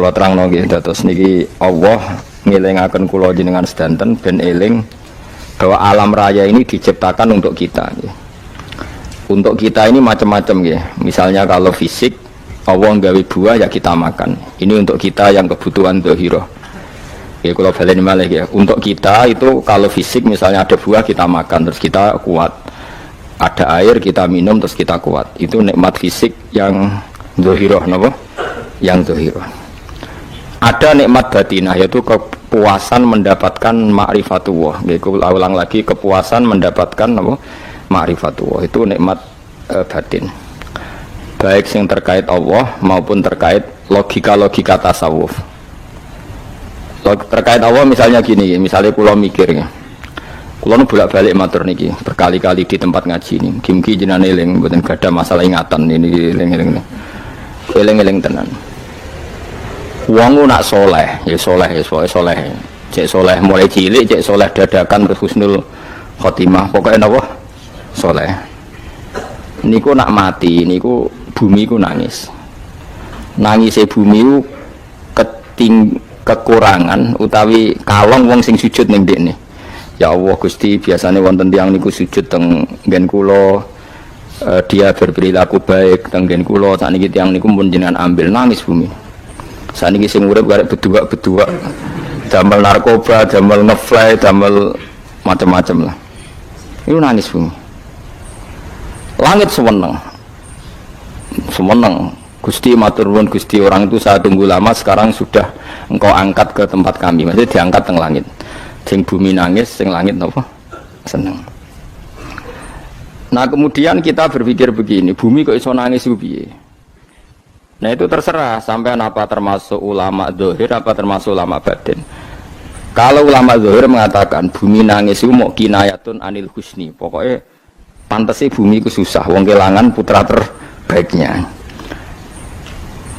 kula terangno nggih dados niki Allah ngelingaken kula jenengan sedanten ben eling bahwa alam raya ini diciptakan untuk kita nggih. Untuk kita ini macam-macam nggih. Misalnya kalau fisik Allah nggawe buah ya kita makan. Ini untuk kita yang kebutuhan dhahirah. Nggih kula baleni malih ya. Untuk kita itu kalau fisik misalnya ada buah kita makan terus kita kuat. Ada air kita minum terus kita kuat. Itu nikmat fisik yang dhahirah napa? Yang dhahirah. Ada nikmat batinah yaitu kepuasan mendapatkan ma'rifatullah. Nggih kula ulang lagi kepuasan mendapatkan apa? Ma'rifatullah. Itu nikmat batin. Baik yang terkait Allah maupun terkait logika-logika tasawuf. Terkait Allah misalnya gini, misalnya kula mikir ya. Kula nu bolak-balik matur niki berkali-kali di tempat ngaji ini. Mugi-mugi jenengan eling mboten gadah masalah ingatan ini eling-eling. Eling-eling tenan. Wong nak soleh, ya soleh, ya soleh. Cek soleh mulai cilik, cek soleh dadakan terus husnul khotimah. Pokoknya napa? Soleh. Niku nak mati, niku bumi ku nangis. Nangise bumi ku kekurangan utawi kalong wong sing sujud ning ndekne. Ya Allah Gusti, biasanya wonten tiyang niku sujud teng nggen kula, dia berperilaku baik teng nggen kula, sakniki tiyang niku pun jenengan ambil nangis bumi. Sakniki sing urip karek bedua-bedua, damel narkoba, damel ngefly, damel macam-macam lah. Itu nangis bumi. Langit seweneng. Seweneng. Gusti matur nuwun Gusti, orang itu saya tunggu lama, sekarang sudah engkau angkat ke tempat kami. Maksudnya diangkat teng langit. Sing bumi nangis, sing langit napa? Seneng. Nah, kemudian kita berpikir begini, bumi kok iso nangis ku piye? Nah, itu terserah sampean apa termasuk ulama zahir apa termasuk ulama batin. Kalau ulama zahir mengatakan bumi nangis itu mau kinayatun anil husni. Pokoknya pantasnya bumi itu susah, wong kelangan putra terbaiknya.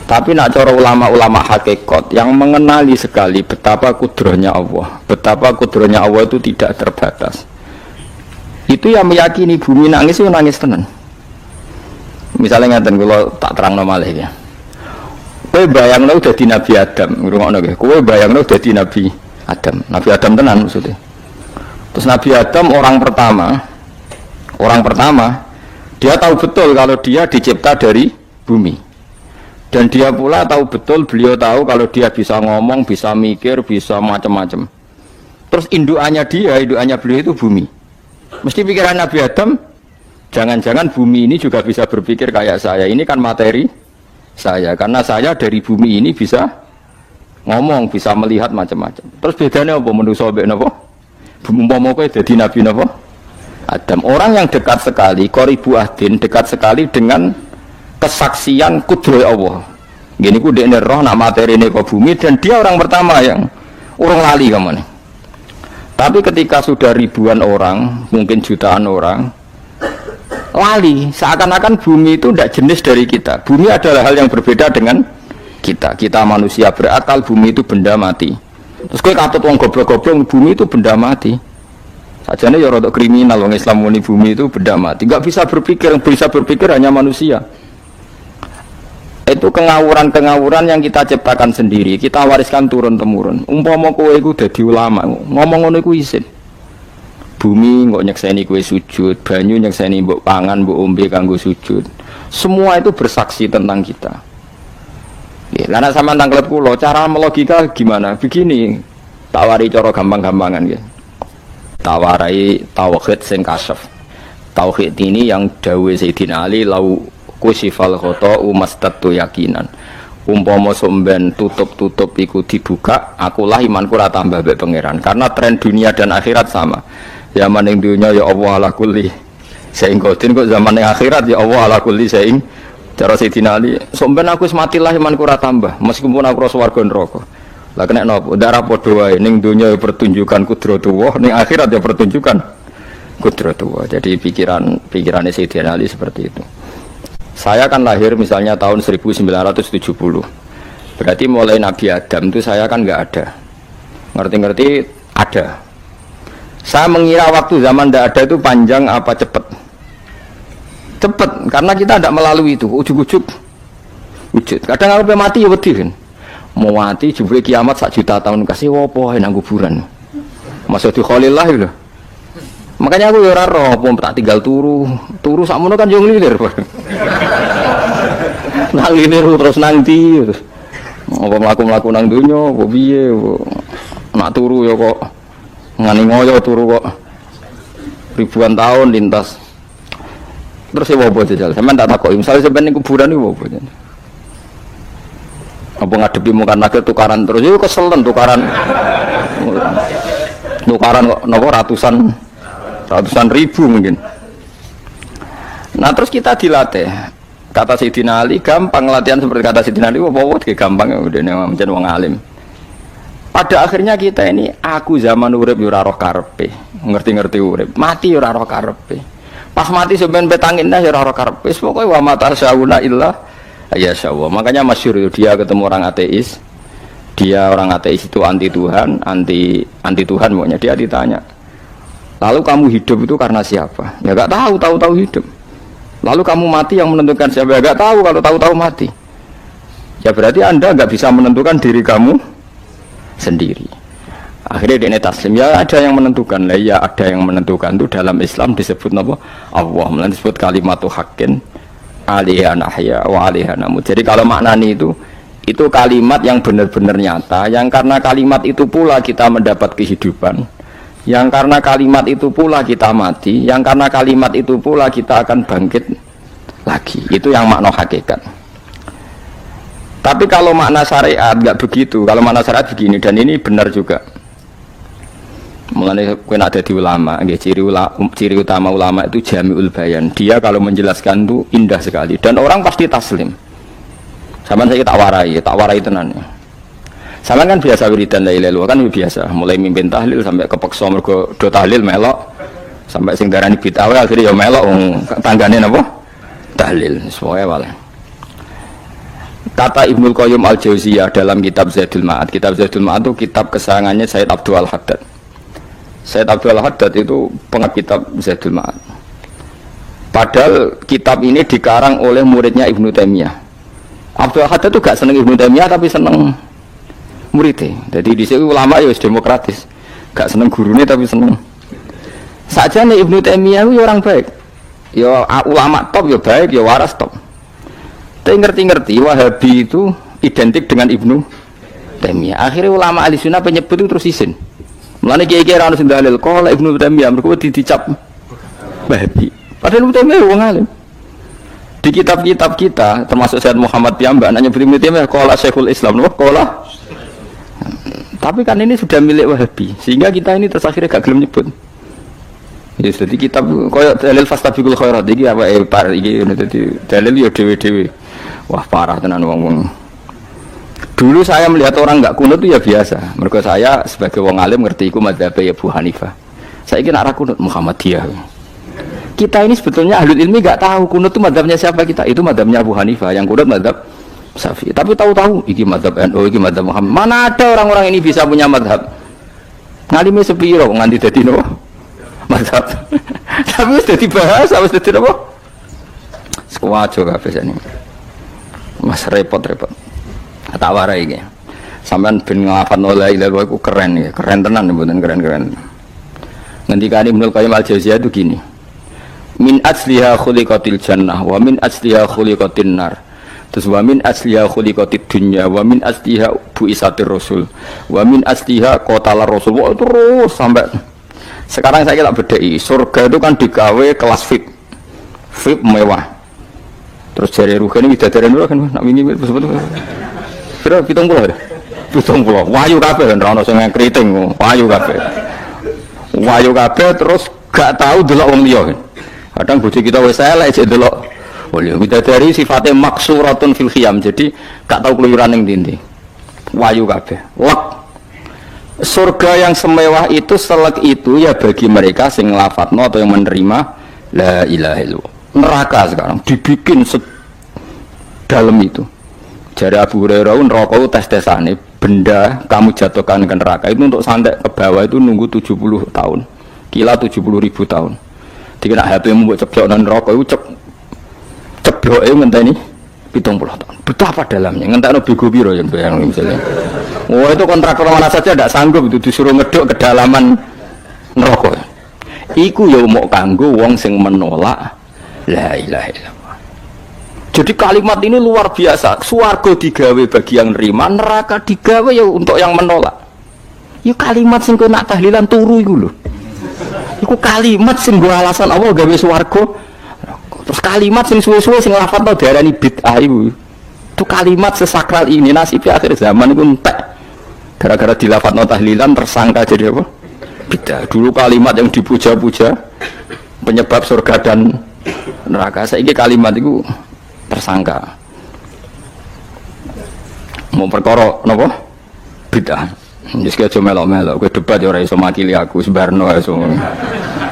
Tapi nak cara ulama-ulama hakikat yang mengenali sekali betapa kudrahnya Allah, betapa kudrahnya Allah itu tidak terbatas. Itu yang meyakini bumi nangis itu nangis tenan. Misalnya ngaten kula tak terangno malih ya. Kowe bayangno dadi Nabi Adam, ngrungokno nggih. Kowe bayangno dadi Nabi Adam. Nabi Adam tenan maksudnya. Terus Nabi Adam orang pertama dia tahu betul kalau dia dicipta dari bumi. Dan dia pula tahu betul, beliau tahu kalau dia bisa ngomong, bisa mikir, bisa macam-macam. Terus indukannya beliau itu bumi. Mesti pikiran Nabi Adam, jangan-jangan bumi ini juga bisa berpikir kayak saya. Ini kan materi saya, karena saya dari bumi ini bisa ngomong, bisa melihat macam-macam. Terus bedanya apa? Manusia mbek napa? Umpama kowe dadi Nabi napa? Adam. Orang yang dekat sekali, qoribu ahdin, dekat sekali dengan kesaksian kudrah Allah. Gini ku dekne roh nak materi ini ke bumi dan dia orang pertama yang urung lali kamane. Tapi ketika sudah ribuan orang, mungkin jutaan orang lali, seakan-akan bumi itu tidak jenis dari kita. Bumi adalah hal yang berbeda dengan kita. Kita manusia berakal, bumi itu benda mati. Terus kowe katut wong goblok-goblok, bumi itu benda mati. Sajane ya rada kriminal wong Islam muni bumi itu benda mati. Enggak bisa berpikir hanya manusia. Itu kengawuran-kengawuran yang kita ciptakan sendiri, kita wariskan turun-temurun. Umpama kowe iku dadi ulama, ngomong ngono iku isin. Bumi kok nyekseni kowe sujud, banyu nyekseni mbok pangan, mbok ombe kanggo sujud. Semua itu bersaksi tentang kita. Nggih, lan sampean tanglet kula, cara melogika gimana? Begini, tak wari cara gampang-gampangan nggih. Tawarai tauhid sing kasyaf. Tauhid ini yang dawuh Sayyidina Ali lau kusifal khota'u mastatu yakinan. Umpama somben tutup-tutup iku dibuka, akulah imanku ora tambah mbek pangeran. Karena tren dunia dan akhirat sama. Zaman ning dunia ya Allah ala kulli saing qadir, kok zaman ning akhirat ya Allah ala kulli saing. Cara Sayyidina Ali, somben aku wis matilah imanku ora tambah, meskipun aku ora swarga neraka. Lah kena napa? Darah padha wae ning dunia ya pertunjukan kudratullah, ning akhirat ya pertunjukan kudratullah. Jadi pikirannya Sayyidina Ali seperti itu. Saya kan lahir misalnya tahun 1970. Berarti mulai Nabi Adam itu saya kan nggak ada. Ngerti-ngerti ada. Saya mengira waktu zaman tidak ada itu panjang apa cepat? Cepat, karena kita tidak melalui itu. Ujuk-ujuk wujud. Kadang aku mati ya wedi kan. mau mati jebule kiamat 1 juta tahun kasih apa nang kuburan. Maksud di Khalillah lho. Makanya aku ya ora roh, tak tinggal turu sakmono kan yo nglilir. Nang nglilir terus nang ndi terus. Apa mlaku-mlaku nang donya apa piye nak turu ya kok ngani ngoyo turu kok ribuan tahun lintas. Terus ya apa jajal? Sampeyan tak takoki, misale sampeyan ning kuburan iki apa jajal? Apa ngadepi mukan nakil tukaran terus yo keselen tukaran kok napa ratusan ribu mungkin. Nah terus kita dilatih. Kata Sayyidina Ali gampang latihan seperti kata Sayyidina Ali, apa gampang ya udah menjadi wong alim. Pada akhirnya kita ini aku zaman urip yo ora roh karepe, ngerti-ngerti urip, mati yo ora roh karepe. Pas mati sampean petangin dah yo ora roh karepe. Pokoke wa mata sauna illa ya Allah. Makanya masyhur dia ketemu orang ateis. Dia orang ateis itu anti Tuhan, anti Tuhan pokoknya. Dia ditanya, lalu kamu hidup itu karena siapa? Ya gak tahu hidup. Lalu kamu mati yang menentukan siapa? Ya gak tahu, kalau tahu mati. Ya berarti Anda gak bisa menentukan diri kamu sendiri. Akhirnya dia taslim, ya ada yang menentukan. Lah ya ada yang menentukan itu dalam Islam disebut apa? Allah, disebut kalimatu haqqin alaiha nahya wa alaiha namut. Jadi kalau maknani itu kalimat yang benar-benar nyata, yang karena kalimat itu pula kita mendapat kehidupan, yang karena kalimat itu pula kita mati, yang karena kalimat itu pula kita akan bangkit lagi. Itu yang makna hakikat. Tapi kalau makna syariat nggak begitu. Kalau makna syariat begini, dan ini benar juga. Mulanya kena ada di ulama, ciri utama ulama itu jami'ul bayan. Dia kalau menjelaskan itu indah sekali, dan orang pasti taslim. Sama saya tak warai tenan. Sama kan biasa wiridan la ilaha illallah kan biasa, mulai mimpin tahlil sampai kepeksa mergo do tahlil melok, sampai sing darani bid'ah akhirnya ya melok tanggane napa? Tahlil. Semuanya wae. Kata Ibnul Qayyim Al-Jauziyah dalam kitab Zadul Ma'ad. Kitab Zadul Ma'ad itu kitab kesayangannya Sayyid Abdul Al-Haddad. Sayyid Abdul Al-Haddad itu pengarang kitab Zadul Ma'ad. Padahal kitab ini dikarang oleh muridnya Ibnu Taimiyah. Abdul Al-Haddad itu gak seneng Ibnu Taimiyah tapi seneng muridnya. Jadi di sini ulama ya demokratis, gak seneng gurunya tapi seneng. Saja nih Ibnu Taimiyah itu orang baik, ya ulama top ya baik, ya waras top. Tapi ngerti-ngerti Wahabi itu identik dengan Ibnu Taimiyah. Akhirnya ulama ahli sunnah penyebut itu terus izin. Mulane kiai-kiai ra ono sing dalil kok Ibnu Taimiyah mergo dicap Wahabi. Padahal Ibnu Taimiyah wong alim. Di kitab-kitab kita termasuk Sayyid Muhammad Piyambak nyebut Ibnu Taimiyah qala Syekhul Islam, qala. Tapi kan ini sudah milik Wahabi, sehingga kita ini terus akhirnya gak gelem nyebut. Ya jadi kitab koyo dalil fastabiqul khairat iki apa par iki dadi dalil ya dhewe-dhewe. Wah parah tenan wong-wong. Dulu saya melihat orang enggak kunut itu ya biasa. Mergo saya sebagai wong alim ngerti iku madzhab Abu Hanifah. Saiki nek ra kunut Muhammadiyah. Kita ini sebetulnya ahlul ilmi enggak tahu kunut itu madzhabnya siapa kita. Itu madzhabnya Abu Hanifah, yang kunut madzhab Syafi'i. Tapi tahu-tahu iki madzhab NU, iki madzhab Muhammad. Mana ada orang-orang ini bisa punya madzhab? Ngalime sepiro nganti dadi no madzhab. Tapi wis dadi bahasa, wis dadi apa? Sewajo kabeh jane. Mas repot-repot. Tak warai iki. Sampeyan ben nglafadzno la ilaha illallah iku keren ya, keren tenan mboten keren-keren. Ngendikane Ibnu Qayyim Al-Jauziyah itu gini. Min asliha khuliqatil jannah wa min asliha khuliqatin nar. Terus wa min asliha khuliqatid dunya wa min asliha buisatir rasul wa min asliha qatalar rasul. Wah, terus sampai sekarang saya tak bedai. Surga itu kan digawe kelas VIP mewah. Terus jari rugen iki dadaran ora kan nak wingi sebut. Kira 70 ya. 70. Wahyu kabeh kan ora ono sing kriting, wahyu kabeh. Wahyu kabeh terus gak tahu delok wong liya. Kadang bojo kita wis elek jek delok. Boleh kita dari sifatnya maksuratun fil khiyam, jadi gak tahu keluyuran yang dindi. Wahyu kabeh. Lek surga yang semewah itu selek itu ya bagi mereka sing nglafadzno atau yang menerima la ilaha illallah. Neraka sekarang dibikin dalam itu. Jari Abu Hurairah neraka itu tes-tesane benda kamu jatuhkan ke neraka itu untuk sampai ke bawah itu nunggu 70 tahun. Kila 70.000 tahun. Dikira HP membuat ceblok dan neraka itu cebloke ngenteni 70 tahun. Betapa dalamnya. Ngentakno bego piro ya bayang misalnya. Oh itu kontraktor mana saja tidak sanggup itu disuruh ngeduk kedalaman neraka. Iku ya mau kanggo wong sing menolak la ilaha illallah. Jadi kalimat ini luar biasa. Swarga digawe bagi yang nerima, neraka digawe ya untuk yang menolak. Ya kalimat sing kowe nak tahlilan turu iku lho. Iku kalimat sing nggo alasan Allah gawe swarga. Terus kalimat sing suwe-suwe sing lafadzno diarani bid'ah iku. Itu kalimat sesakral ini nasibnya akhir zaman itu entek. Gara-gara dilafadzno tahlilan tersangka jadi apa? Bid'ah. Dulu kalimat yang dipuja-puja penyebab surga dan neraka. Saiki kalimat itu tersangka. Mau perkara napa? Bid'ah. Wis aja melok-melok, kowe debat ya ora iso makili aku sebarno iso.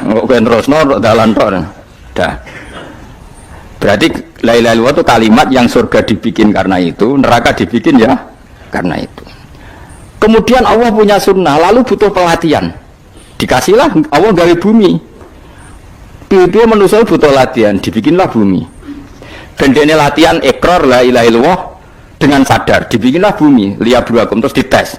Kok kowe terusno dalan tok. Dah. Berarti la ilaha illallah itu kalimat yang surga dibikin karena itu, neraka dibikin ya karena itu. Kemudian Allah punya sunnah, lalu butuh pelatihan. Dikasihlah Allah gawe bumi. Piye-piye manusia butuh latihan, dibikinlah bumi. Dan dene latihan ikrar la ilaha illallah dengan sadar, dibikinlah bumi, liyabluwakum terus dites.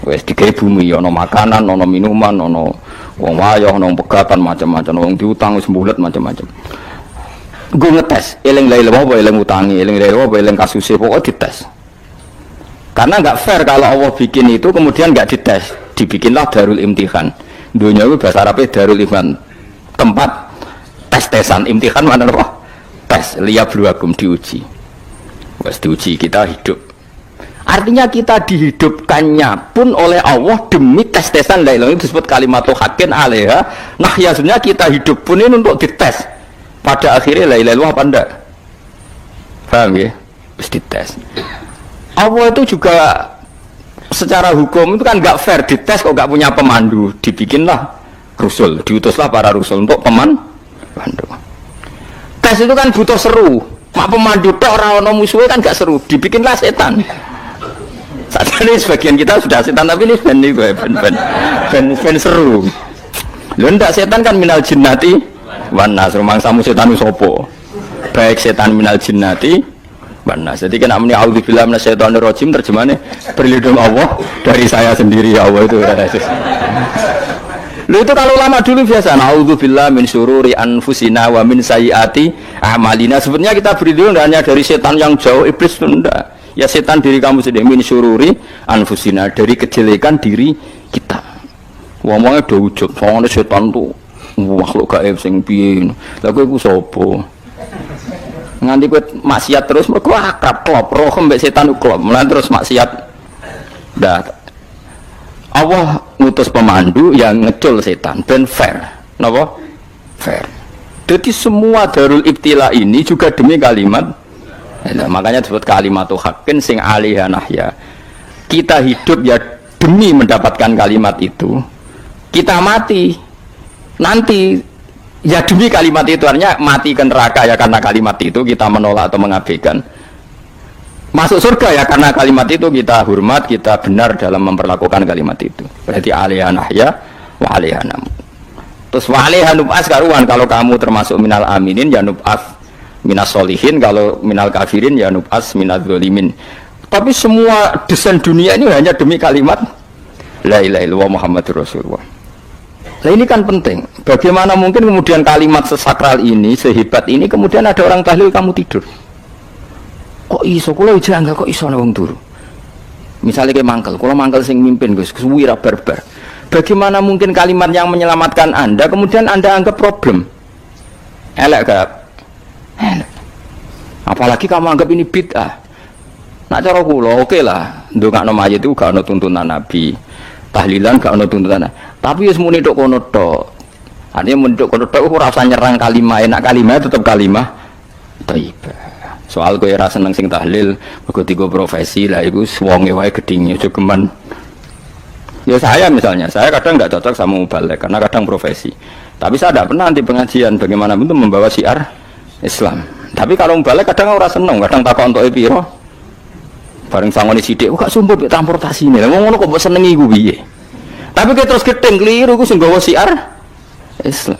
Wes digawe bumi, ono makanan, ono minuman, ono wong wayah, ono pegatan macam-macam, wong diutang wis mbulet macam-macam. Gue ngetes, eling la ilaha apa eling utangi, eling la ilaha apa eling kasuse, pokoknya dites. Karena nggak fair kalau Allah bikin itu kemudian nggak dites, dibikinlah darul imtihan. Dunia itu bahasa Arabnya darul imtihan, tempat tes-tesan. Imtihan mana apa? Tes, liyabluwakum, diuji. Wes diuji kita hidup. Artinya kita dihidupkannya pun oleh Allah demi tes-tesan la ilaha, itu disebut kalimatu haqqin alaiha. Nah ya sebenarnya kita hidup pun ini untuk dites. Pada akhirnya la ilaha illallah apa enggak? Paham ya? Terus dites. Allah itu juga secara hukum itu kan nggak fair, dites kok nggak punya pemandu, dibikinlah rusul, diutuslah para rusul untuk pemandu. Tes itu kan butuh seru, mak pemandu tok ora ono musuhe kan nggak seru, dibikinlah setan. Saat ini sebagian kita sudah setan tapi ini ben seru. Lho ndak setan kan minal jinnati wan nas, rumangsamu setan sopo. Baik setan minal jinnati wan nas. Jadi kena muni auzubillahi minasyaitonir rajim, terjemahnya berlindung Allah dari saya sendiri ya Allah itu. Lho itu kalau lama dulu biasa auzubillahi min syururi anfusina wa min sayyiati a'malina. Sebenarnya kita berlindung hanya dari setan yang jauh, iblis itu enggak. Ya setan diri kamu sendiri, min syururi anfusina, dari kejelekan diri kita. Ngomongnya do ujug, soalnya setan tuh makhluk gaib sing piye. Lah kowe iku sapa? Nganti kowe maksiat terus mergo akrab klop, roh mbek setan klop. Mulane terus maksiat. Dah Allah ngutus pemandu yang ngecul setan ben fair. Napa? Fair. Jadi semua darul ibtila ini juga demi kalimat. Nah, makanya disebut kalimatu haqqin sing alaiha nahya. Kita hidup ya demi mendapatkan kalimat itu. Kita mati nanti ya demi kalimat itu, artinya mati ke neraka ya karena kalimat itu kita menolak atau mengabaikan. Masuk surga ya karena kalimat itu kita hormat, kita benar dalam memperlakukan kalimat itu. Berarti alaiha nahya wa alaiha nam. Terus wa alaiha nub'as karuan, kalau kamu termasuk minal aminin ya nub'as minas solihin, kalau minal kafirin ya nub'as minaz zolimin. Tapi semua desain dunia ini hanya demi kalimat la ilaha illallah Muhammadur Rasulullah. Nah ini kan penting. Bagaimana mungkin kemudian kalimat sesakral ini, sehebat ini, kemudian ada orang tahlil kamu tidur. Kok iso? Kalau janggal kok iso wong turu. Misalnya kayak mangkel, kalau mangkel sing mimpin Gus, wira barbar. Bagaimana mungkin kalimat yang menyelamatkan Anda kemudian Anda anggap problem? Elek gak? Apalagi kamu anggap ini bid'ah. Nak cara kula oke lah, ndongakno mayit itu gak ono tuntunan Nabi. Tahlilan gak ono tuntunan. Tapi wis muni tok kono tok. Artinya muni tok kono tok ora usah nyerang kalimah, enak kalimah tetap kalimah thayyibah. Soal kowe ora seneng sing tahlil, mergo tiga profesi lah iku wonge wae gedhinge aja geman. Ya saya misalnya, saya kadang nggak cocok sama mubalek karena kadang profesi. Tapi saya tidak pernah anti pengajian bagaimana itu membawa syiar Islam. Tapi kalau mubalek kadang ora seneng, kadang takok entuk piro. Bareng sangone sithik, kok sumput mek transportasi ini. Lah ngono kok mbok senengi iku piye? Tapi kita terus gedeng keliru iku sing nggawa syiar Islam.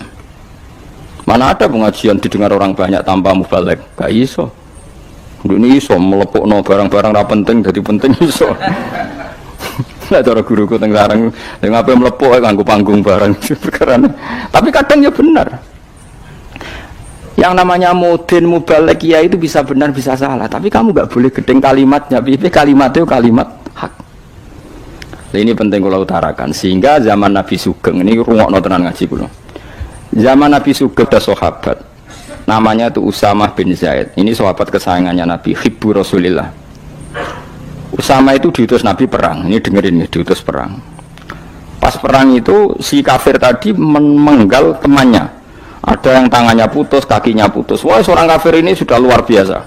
Mana ada pengajian didengar orang banyak tanpa mubalek? Gak iso. Ini iso melepokno barang-barang ra penting dadi penting iso. Lah cara guruku teng sareng, nek ape mlepok kanggo panggung barang perkara. Tapi kadang ya benar. Yang namanya mudin mubalek ya itu bisa benar bisa salah, tapi kamu nggak boleh gedeng kalimatnya. Kalimatnya kalimat hak. Nah, ini penting kalau utarakan sehingga zaman Nabi Sugeng ini rungokno tenan ngaji kula. Zaman Nabi Sugeng ada sahabat namanya itu Usamah bin Zaid. Ini sahabat kesayangannya Nabi, hibbu Rasulillah. Usama itu diutus Nabi perang. Ini dengerin nih, diutus perang. Pas perang itu si kafir tadi menggal temannya. Ada yang tangannya putus, kakinya putus. Wah, seorang kafir ini sudah luar biasa.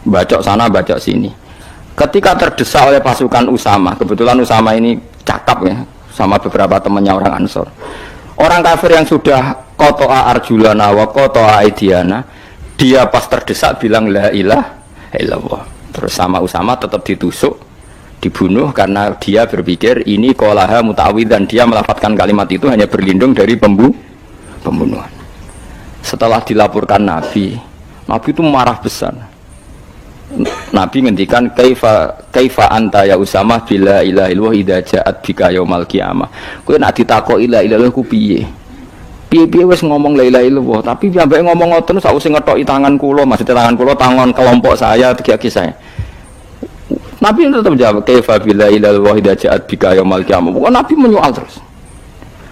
Bacok sana, bacok sini. Ketika terdesak oleh pasukan Usama, kebetulan Usama ini cakap ya, sama beberapa temannya orang Ansor. Orang kafir yang sudah kotoa arjulana wa kotoa aidiana, dia pas terdesak bilang la ilaha illallah. Terus sama Usama tetap ditusuk, dibunuh karena dia berpikir ini qolaha muta'awid dan dia melafadzkan kalimat itu hanya berlindung dari pembunuhan. Setelah dilaporkan Nabi itu marah besar. Nabi ngendikan kaifa anta ya Usama bila ilaha illallah idza ja'at bika yaumal qiyamah. Kowe nek ditakoki la ilaha illallah ku piye? Piye-piye wis ngomong la ilaha illallah, tapi sampai ngomong ngoten sausé ngetoki tangan kula, maksudnya tangan kula tangan kelompok saya, tiga-tiga saya. Nabi tetap jawab kaifa bila ilaha illallah idza ja'at bika yaumal qiyamah. Bukan Nabi menyoal terus.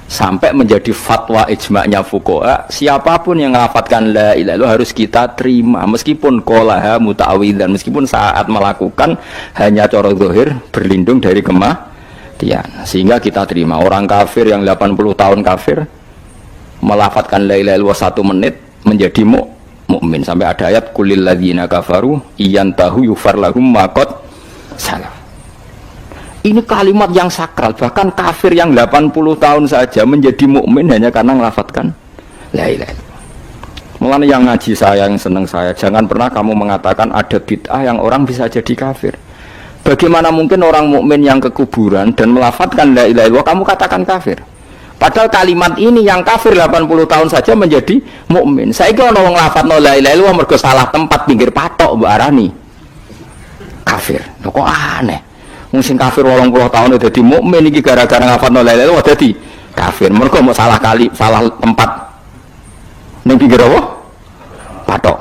Sampai menjadi fatwa ijma'nya fuqaha, siapapun yang melafadzkan la ilaha illallah harus kita terima meskipun qolaha muta'awidzan, meskipun saat melakukan hanya cara zahir berlindung dari kematian. Sehingga kita terima. Orang kafir yang 80 tahun kafir melafadzkan la ilaha illallah 1 menit menjadi mukmin. Sampai ada ayat kulil ladzina kafaru iyantahu yufar lahum ma qad salaf. Ini kalimat yang sakral, bahkan kafir yang 80 tahun saja menjadi mukmin hanya karena melafadzkan la ilaha illallah. Mulane yang ngaji saya, yang senang saya, jangan pernah kamu mengatakan ada bid'ah yang orang bisa jadi kafir. Bagaimana mungkin orang mukmin yang ke kuburan dan melafadzkan la ilaha illallah kamu katakan kafir? Padahal kalimat ini yang kafir 80 tahun saja menjadi mukmin. Saiki ana wong lafadzno la ilaha illallah mergo salah tempat pinggir patok mbok arani kafir. Lho kok aneh. Wong sing kafir 80 tahun dadi mukmin iki gara-gara lafadzno la ilaha illallah dadi kafir. Mergo mau salah tempat ning pinggir apa? Patok.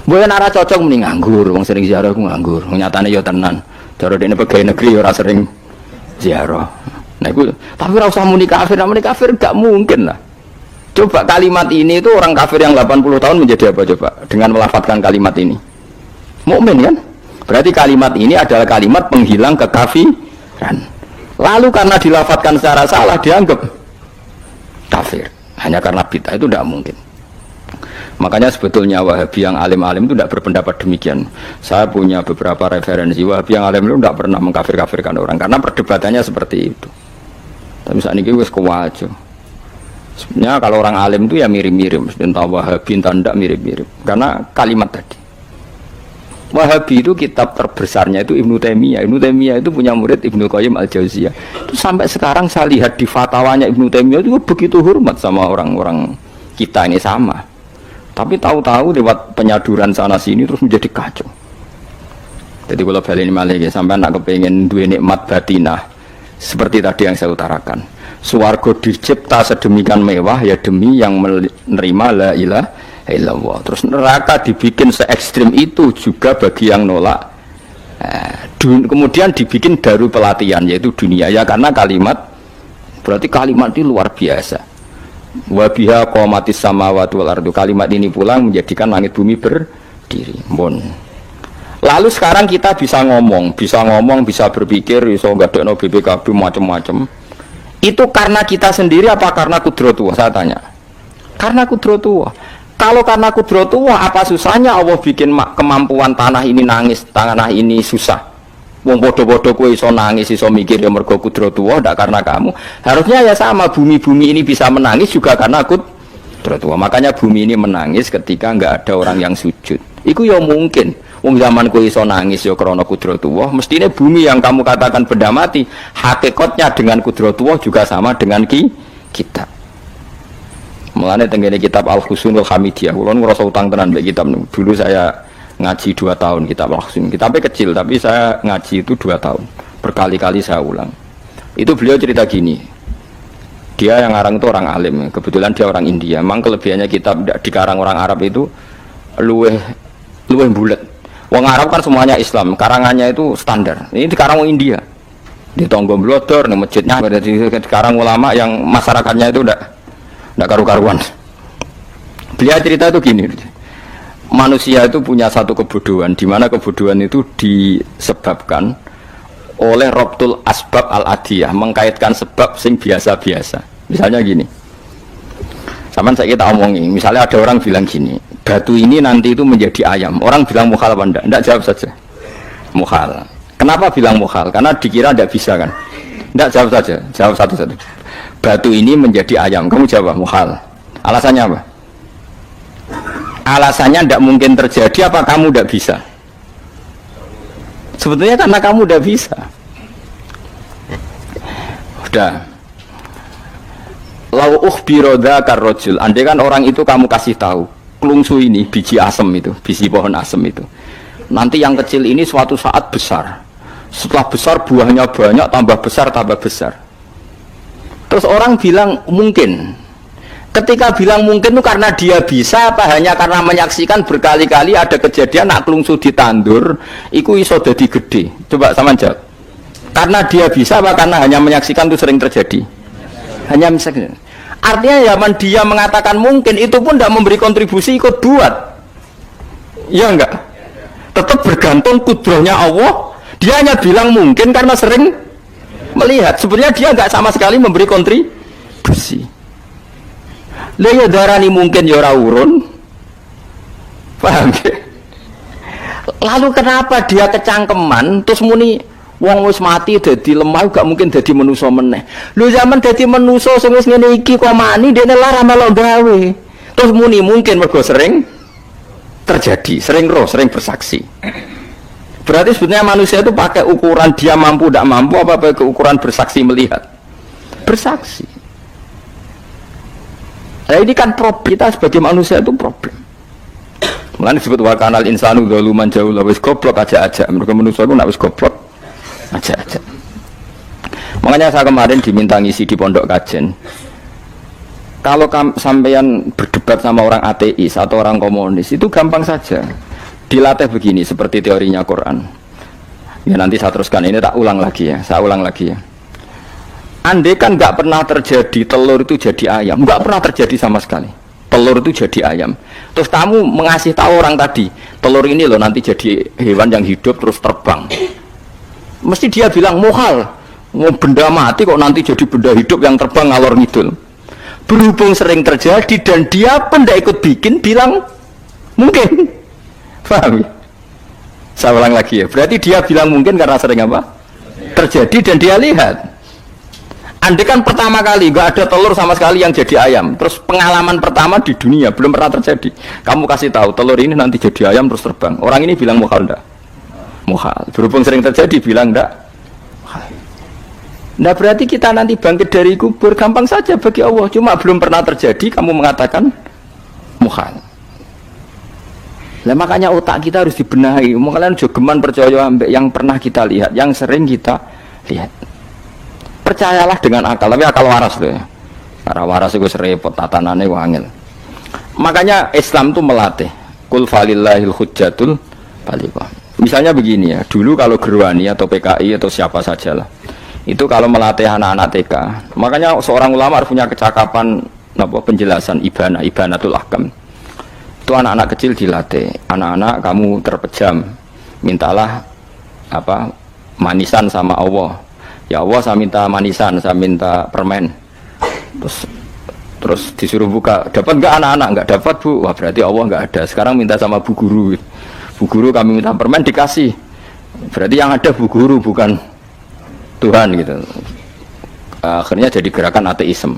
Mboten ora cocok muni nganggur, wong sering ziarah ku nganggur. Nyatane ya tenan. Cara dene pegawai negeri ora sering ziarah. Nah, itu, tapi ora usah muni kafir gak mungkin lah. Coba kalimat ini itu orang kafir yang 80 tahun menjadi apa coba dengan melafadzkan kalimat ini? Mukmin kan? Berarti kalimat ini adalah kalimat penghilang kekafiran. Lalu karena dilafadzkan secara salah dianggap kafir. Hanya karena bid'ah itu tidak mungkin. Makanya sebetulnya Wahabi yang alim-alim itu tidak berpendapat demikian. Saya punya beberapa referensi Wahabi yang alim itu tidak pernah mengkafir-kafirkan orang karena perdebatannya seperti itu. Tapi saat ini wis kuwajo. Sebenarnya kalau orang alim itu ya mirip-mirip, entah Wahabi entah tidak mirip-mirip. Karena kalimat tadi. Wahabi itu kitab terbesarnya itu Ibnu Taimiyah. Ibnu Taimiyah itu punya murid Ibnu Qayyim Al-Jauziyah. Itu sampai sekarang saya lihat di fatwanya Ibnu Taimiyah itu begitu hormat sama orang-orang kita ini sama. Tapi tahu-tahu lewat penyaduran sana sini terus menjadi kacau. Jadi kalau balik ini malah sampai nak kepengen dua nikmat batinah. Seperti tadi yang saya utarakan, swarga dicipta sedemikian mewah ya demi yang menerima la ilaha illallah. Terus neraka dibikin se ekstrim itu juga bagi yang nolak. Kemudian dibikin daru pelatihan yaitu dunia ya karena kalimat berarti kalimat itu luar biasa. Wa biha qamatis samawati wal ardu. Kalimat ini pulang menjadikan langit bumi berdiri. Lalu sekarang kita bisa ngomong, bisa berpikir, bisa ngadekno BPKB macam-macam. Itu karena kita sendiri apa karena kudratullah? Saya tanya. Karena kudratullah. Kalau karena kudratullah, apa susahnya Allah bikin kemampuan tanah ini nangis, tanah ini susah. Wong bodoh-bodoh kowe iso nangis, iso mikir ya mergo kudratullah, ndak karena kamu. Harusnya ya sama, bumi-bumi ini bisa menangis juga karena kudratullah. Makanya bumi ini menangis ketika enggak ada orang yang sujud. Iku ya mungkin. Wong zaman kowe iso nangis ya krana kudratullah, mestine bumi yang kamu katakan benda mati, hakikatnya dengan kudratullah juga sama dengan kita. Mulane tenggene kitab Al-Husunul Hamidiyah, kula ngrasa utang tenan mbek kitab niku. Dulu saya ngaji 2 tahun kitab Al-Husun. Kitabnya kecil tapi saya ngaji itu 2 tahun. Berkali-kali saya ulang. Itu beliau cerita gini. Dia yang ngarang itu orang alim, kebetulan dia orang India. Memang kelebihannya kitab dikarang orang Arab itu luweh bulet. Wong Arab kan semuanya Islam, karangannya itu standar. Ini dikarang orang India. Di Tonggo Blodor, di masjidnya, dikarang ulama yang masyarakatnya itu tidak karu-karuan. Beliau cerita itu gini, manusia itu punya satu kebodohan, di mana kebodohan itu disebabkan oleh robtul asbab al-adiyah, mengkaitkan sebab sing biasa-biasa. Misalnya gini, sama saya kita omongi, misalnya ada orang bilang gini, batu ini nanti itu menjadi ayam, orang bilang mukhal apa enggak? Enggak, jawab saja mukhal. Kenapa bilang mukhal? Karena dikira enggak bisa kan? Enggak, jawab saja, jawab satu-satu. Batu ini menjadi ayam, kamu jawab mukhal. Alasannya apa? Alasannya tidak mungkin terjadi, apa kamu tidak bisa? Sebetulnya karena kamu tidak bisa. Udah. Lau ukhbiro dzakar rajul, andai kan orang itu kamu kasih tahu, klungsu ini biji asem itu, biji pohon asem itu. Nanti yang kecil ini suatu saat besar. Setelah besar buahnya banyak, tambah besar, tambah besar. Terus orang bilang mungkin. Ketika bilang mungkin itu karena dia bisa apa hanya karena menyaksikan berkali-kali ada kejadian nak klungsu ditandur iku iso dadi gede. Coba sama jawab. Karena dia bisa apa karena hanya menyaksikan itu sering terjadi? Hanya menyaksikan. Artinya zaman dia mengatakan mungkin itu pun tidak memberi kontribusi ikut buat. Ya enggak? Tetap bergantung kudrahnya Allah. Dia hanya bilang mungkin karena sering melihat. Sebenarnya dia enggak sama sekali memberi kontribusi. Lah ya darani mungkin ya ora urun. Paham ya? Lalu kenapa dia kecangkeman terus muni wong wis mati dadi lemah gak mungkin dadi manusa meneh. Lho zaman dadi manusa sing wis ngene iki kok mani dene lara melok gawe. Terus muni mungkin mergo sering terjadi, sering roh, sering bersaksi. Berarti sebenarnya manusia itu pakai ukuran dia mampu tidak mampu apa pakai ukuran bersaksi melihat. Bersaksi. Nah ini kan problem, kita sebagai manusia itu problem. Mulanya disebut wakanal insanu zaluman jauh wis goblok aja-aja. Mereka manusia itu nak wis goblok aja-aja. Makanya saya kemarin diminta ngisi di pondok kajen. Kalau sampeyan berdebat sama orang ateis atau orang komunis itu gampang saja. Dilatih begini seperti teorinya Quran. Ya nanti saya teruskan ini tak ulang lagi ya. Saya ulang lagi ya. Andai kan nggak pernah terjadi telur itu jadi ayam, nggak pernah terjadi sama sekali. Telur itu jadi ayam. Terus kamu mengasih tahu orang tadi, telur ini loh nanti jadi hewan yang hidup terus terbang. Mesti dia bilang muhal, mau benda mati kok nanti jadi benda hidup yang terbang ngalor ngidul. Berhubung sering terjadi dan dia pun tidak ikut bikin, bilang mungkin. Paham? Saya ulang lagi ya. Berarti dia bilang mungkin karena sering apa? Terjadi dan dia lihat. Andai kan pertama kali nggak ada telur sama sekali yang jadi ayam, terus pengalaman pertama di dunia belum pernah terjadi. Kamu kasih tahu telur ini nanti jadi ayam terus terbang. Orang ini bilang mukhal enggak? Mukhal. Berhubung sering terjadi bilang enggak? Nah berarti kita nanti bangkit dari kubur gampang saja bagi Allah. Cuma belum pernah terjadi kamu mengatakan mukhal. Nah makanya otak kita harus dibenahi. Makanya jogeman percaya yang pernah kita lihat, yang sering kita lihat. Percayalah dengan akal, tapi akal waras tuh ya. Karena waras itu serempet tatanannya wangil. Makanya Islam tuh melatih kul falillahil hujjatul balighah. Misalnya begini ya, dulu kalau Gerwani atau PKI atau siapa sajalah, itu kalau melatih anak-anak TK, makanya seorang ulama harus punya kecakapan penjelasan ibanatul ahkam. Itu anak-anak kecil dilatih, anak-anak kamu terpejam, mintalah manisan sama Allah. Ya Allah saya minta manisan, saya minta permen. Terus disuruh buka, dapat nggak anak-anak? Nggak dapat bu, wah berarti Allah nggak ada. Sekarang minta sama bu guru. Bu guru kami minta permen dikasih. Berarti yang ada bu guru bukan Tuhan gitu. Akhirnya jadi gerakan ateisme.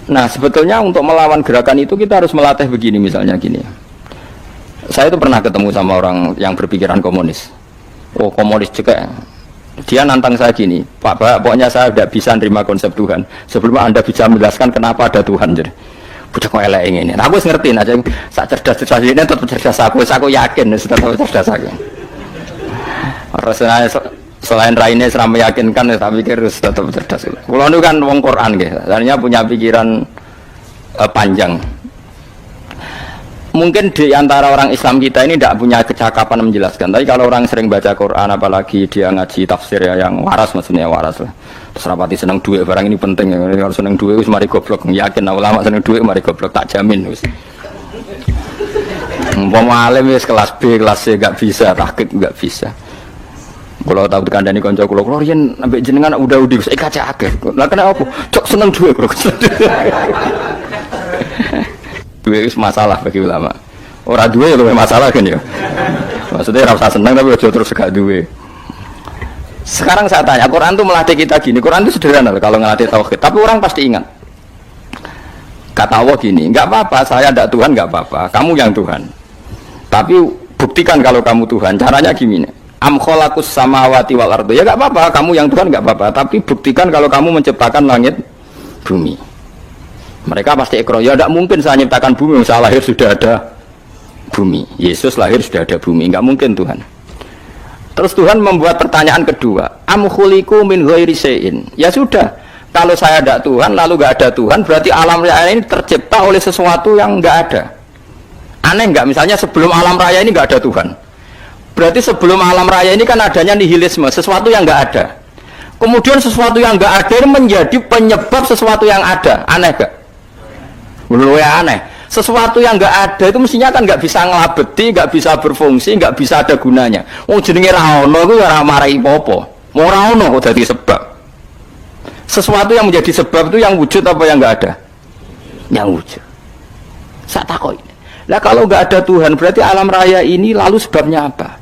Nah sebetulnya untuk melawan gerakan itu kita harus melatih begini misalnya gini. Saya itu pernah ketemu sama orang yang berpikiran komunis. Oh komunis juga. Dia nantang saya gini, Pak, pokoknya saya tidak bisa nerima konsep Tuhan sebelum Anda bisa menjelaskan kenapa ada Tuhan. Jadi, bocah kok elek ini. Nah, aku ngerti aja, sak cerdas ini tetap cerdas aku yakin tetap cerdas aku. Rasanya selain raine selama meyakinkan, tapi pikir tetap cerdas. Kalau itu kan wong Quran gitu, artinya punya pikiran panjang. Mungkin di antara orang Islam kita ini tidak punya kecakapan menjelaskan. Tapi kalau orang sering baca Quran, apalagi dia ngaji tafsir ya, yang waras maksudnya waras lah. Terus rapati seneng duit barang ini penting. Kalau seneng duit, mari goblok. Yakin ulama seneng duit, mari goblok. Tak jamin. Umpama alim wis kelas B, kelas C gak bisa, tahqiq gak bisa. Kalau tahu dikandani konco kulo yen ambek jenengan udah saya kaca akeh. Lah kena apa? Cok seneng duit bro. Duit itu masalah bagi ulama. Orang duit itu masalah kan ya. Maksudnya rasa senang tapi aja terus gak duit. Sekarang saya tanya, Quran itu melatih kita gini. Quran itu sederhana kalau ngelatih tauhid. Tapi orang pasti ingat. Kata Allah gini, nggak apa-apa, saya tidak Tuhan nggak apa-apa. Kamu yang Tuhan. Tapi buktikan kalau kamu Tuhan. Caranya gini. Am khalaqus samawati wal ardo. Ya nggak apa-apa, kamu yang Tuhan nggak apa-apa. Tapi buktikan kalau kamu menciptakan langit, bumi. Mereka pasti ikrar, ya tidak mungkin saya menciptakan bumi, saya lahir sudah ada bumi. Yesus lahir sudah ada bumi, nggak mungkin Tuhan. Terus Tuhan membuat pertanyaan kedua, am khuliqu min ghairi syai'in. Ya sudah, kalau saya tidak Tuhan, lalu nggak ada Tuhan, berarti alam raya ini tercipta oleh sesuatu yang nggak ada. Aneh nggak? Misalnya sebelum alam raya ini nggak ada Tuhan. Berarti sebelum alam raya ini kan adanya nihilisme, sesuatu yang nggak ada. Kemudian sesuatu yang nggak ada ini menjadi penyebab sesuatu yang ada. Aneh nggak? Menurut saya aneh. Sesuatu yang nggak ada itu mestinya kan nggak bisa ngelabeti, nggak bisa berfungsi, nggak bisa ada gunanya. Oh jenenge ra ono iku ora marai apa-apa. Ora ono kok dadi sebab. Sesuatu yang menjadi sebab itu yang wujud apa yang nggak ada? Yang wujud. Saya takut. Lah kalau nggak ada Tuhan berarti alam raya ini lalu sebabnya apa?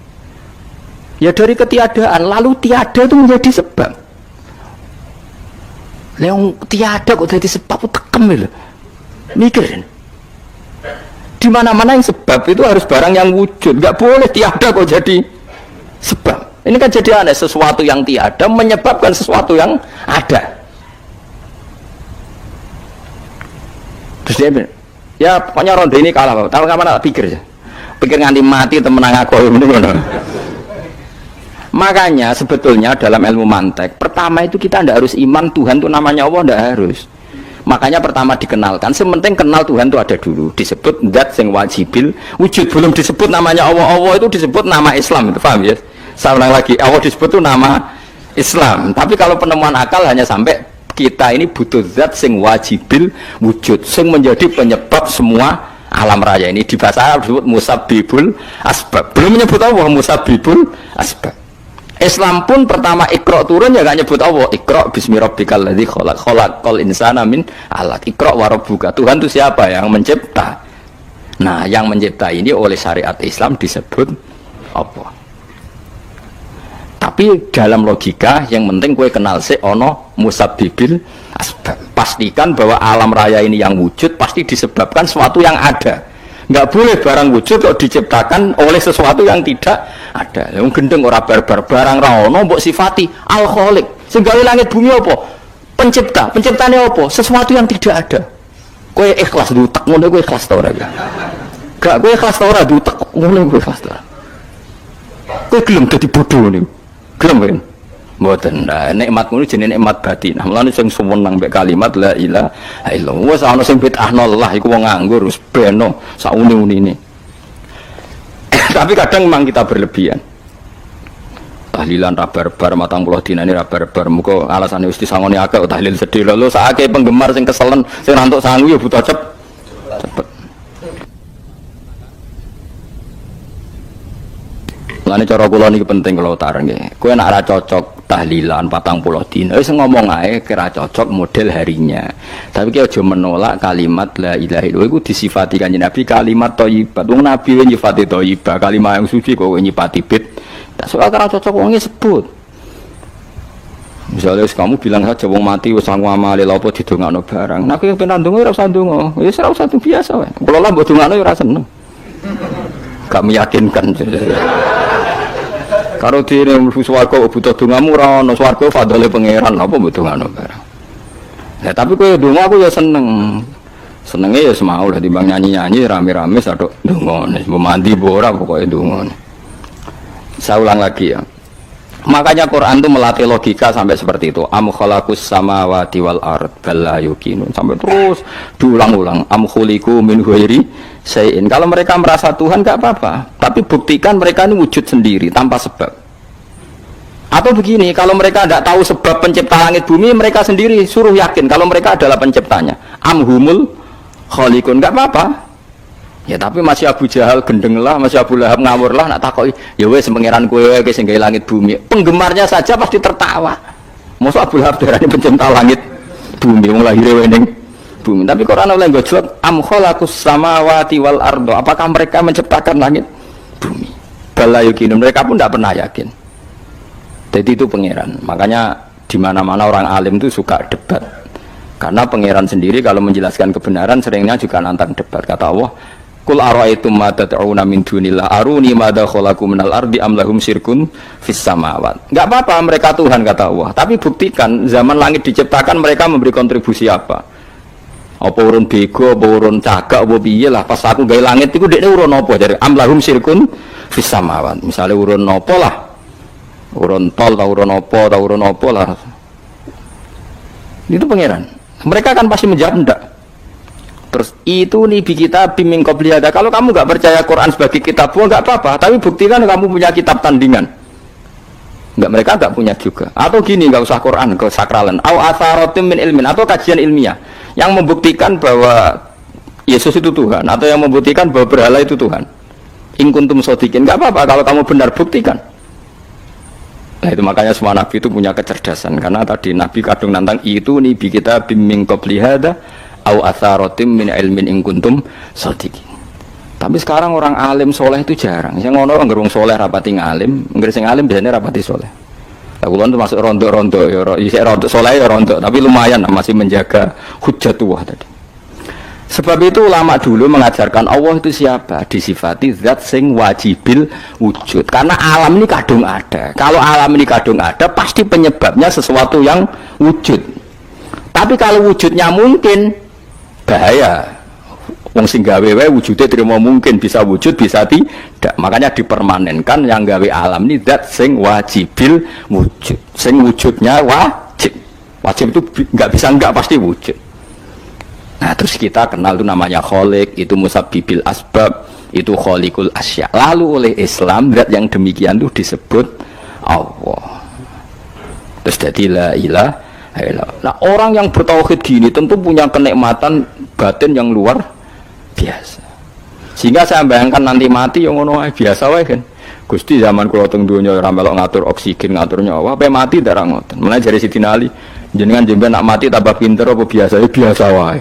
Ya dari ketiadaan, lalu tiada itu menjadi sebab. Yang tiada kok jadi sebab itu tekem lho. Mikir di mana-mana yang sebab itu harus barang yang wujud, nggak boleh tiada kok jadi sebab. Ini kan jadi aneh, sesuatu yang tiada menyebabkan sesuatu yang ada. Terus dia bilang, ya pokoknya ronde ini kalah, tahu kemana? Pikir nganti mati temenang aku ini. Makanya sebetulnya dalam ilmu mantek pertama itu kita tidak harus iman Tuhan itu namanya Allah, tidak harus. Makanya pertama dikenalkan, sementing kenal Tuhan itu ada dulu, disebut zat sing wajibil wujud, belum disebut namanya Allah. Allah itu disebut nama Islam, itu paham ya? Saya ulang lagi, Allah disebut itu nama Islam. Tapi kalau penemuan akal hanya sampai kita ini butuh zat sing wajibil wujud, sing menjadi penyebab semua alam raya ini. Di bahasa Arab disebut musabbibul asbab. Belum menyebut Allah musabbibul asbab. Islam pun pertama Iqra turun ya gak nyebut Allah. Iqra bismi rabbikal ladzi khalaq, khalaqal insana min 'alaq. Iqra wa rabbuka. Tuhan itu siapa? Yang mencipta. Nah, yang mencipta ini oleh syariat Islam disebut apa? Tapi dalam logika yang penting kue kenal sih ono musabbibil asbab. Pastikan bahwa alam raya ini yang wujud pasti disebabkan sesuatu yang ada. Nggak boleh barang wujud kok diciptakan oleh sesuatu yang tidak ada. Yang gendeng ora barbar barang ra ono mbok sifati al khaliq. Sing gawe langit bumi apa? Pencipta. Penciptane apa? Sesuatu yang tidak ada. Kowe ikhlas dutek ngono kowe ikhlas ta ora? Gak kowe ikhlas ta ora dutek ngono kowe ikhlas ta. Kowe gelem dadi bodho niku. Gelem kan? Mboten. Nah, nikmat ngono jenenge nikmat batin. Nah, mulane sing suwenang mbek kalimat la ilaha illallah. Wes ana sing bid'ahnallah iku wong nganggur wis beno sauni-unine. Tapi kadang memang kita berlebihan. Tahlilan ra barbar 40 dina ini ra barbar. Muga alasane wis disangoni akeh tahlil sedih lho sakake penggemar sing keselen sing rantuk sangu ya butuh cepet. Lane cara kula niki penting kula utara nggih. Kowe nek ora cocok tahlilan 40 dina wis ngomong ae kira cocok model harinya. Tapi ki aja menolak kalimat la ilaha illallah iku disifati Kanjeng Nabi kalimat thayyibat. Wong Nabi nyifati thayyibah, kalimat yang suci kok nyifati bid. Tak soal kira cocok wong sebut. Misalnya kamu bilang saja wong mati wis sangu amale lha apa didongakno barang. Nek kowe pengen ndonga ora usah ndonga. Wis ora usah biasa wae. Kula lah mbok dongakno ora seneng. Gak meyakinkan. Karo dene mlebu swarga butuh dongamu ora ono swarga fadhole pangeran apa mbok dongano barang. Ya tapi kowe donga aku ya seneng. Senenge ya semau lah timbang nyanyi-nyanyi rame-rame sadok ndongone, mbok mandi mbok ora pokoke ndongone. Saya ulang lagi ya. Makanya Quran itu melatih logika sampai seperti itu. Am khalaqus samawati wal ard bal la yuqinun. Sampai terus diulang-ulang. Am khuliqu min ghairi syai'in. Kalau mereka merasa Tuhan enggak apa-apa, tapi buktikan mereka ini wujud sendiri tanpa sebab. Atau begini, kalau mereka tidak tahu sebab pencipta langit bumi, mereka sendiri suruh yakin kalau mereka adalah penciptanya. Am humul khaliqun, enggak apa-apa. Ya tapi masih Abu Jahal gendeng lah, masih Abu Lahab ngawur lah, nak takoki, ya wes pangeran kowe wae sing gawe langit bumi. Penggemarnya saja pasti tertawa. Mosok Abu Lahab darane pencipta langit bumi, wong lahir wae ning bumi. Tapi Quran oleh gojlok am khalaqus samawati wal ardo. Apakah mereka menciptakan langit bumi? Bala yakin, mereka pun tidak pernah yakin. Jadi itu pangeran. Makanya di mana-mana orang alim itu suka debat. Karena pangeran sendiri kalau menjelaskan kebenaran seringnya juga nantang debat. Kata Allah, Qul ara'aytum ma tad'una min dunillah aruni madza khalaqu minal ardi am lahum syirkun fis samawat. Enggak apa-apa mereka Tuhan kata Allah, tapi buktikan zaman langit diciptakan mereka memberi kontribusi apa? Apa urun bego, apa urun cagak, apa piye lah pas aku gawe langit iku dekne urun apa jare am lahum syirkun fis samawat. Misale urun apa lah? Urun tol ta urun apa lah. Itu pangeran. Mereka kan pasti menjawab enggak. Terus itu nih kita biming qobliyada. Kalau kamu nggak percaya Quran sebagai kitab, nggak apa-apa. Tapi buktikan kamu punya kitab tandingan. Nggak, mereka nggak punya juga. Atau gini, nggak usah Quran, ke sakralan. Au atharatim min ilmin, atau kajian ilmiah yang membuktikan bahwa Yesus itu Tuhan, atau yang membuktikan bahwa berhala itu Tuhan. In kuntum shodiqin, nggak apa-apa. Kalau kamu benar buktikan. Nah itu makanya semua nabi itu punya kecerdasan. Karena tadi nabi kadung nantang itu nih kita biming qobliyada. Au atharatim min ilmin in kuntum shodiqin. Tapi sekarang orang alim soleh itu jarang. Yang ngono ngerung soleh rapati ngalim, nggak sing alim biasanya rapati soleh. Lah kula itu masuk rondo-rondo ya, isih rondo soleh ya rondo, tapi lumayan masih menjaga hujjatullah tadi. Sebab itu ulama dulu mengajarkan Allah itu siapa? Disifati zat sing wajibil wujud. Karena alam ini kadung ada. Kalau alam ini kadung ada, pasti penyebabnya sesuatu yang wujud. Tapi kalau wujudnya mungkin, bahaya. Wong sing gawe wae wujude terima mungkin bisa wujud bisa tidak. Makanya dipermanenkan yang gawe alam ini zat sing wajibil wujud. Sing wujudnya wajib. Wajib itu enggak bisa enggak pasti wujud. Nah, terus kita kenal itu namanya khaliq, itu musabbibil asbab, itu khaliqul asya. Lalu oleh Islam zat yang demikian itu disebut Allah. Terus jadi la ilaha. Nah, orang yang bertauhid gini tentu punya kenikmatan batin yang luar biasa. Sehingga saya bayangkan nanti mati yang ngono biasa wae kan. Gusti zaman kula teng donya ora melok ngatur oksigen, ngatur nyawa, ape mati ndak ngoten. Mulane jare Sidina Ali, jenengan jemben nak mati tambah pinter apa biasa? Ya biasa wae.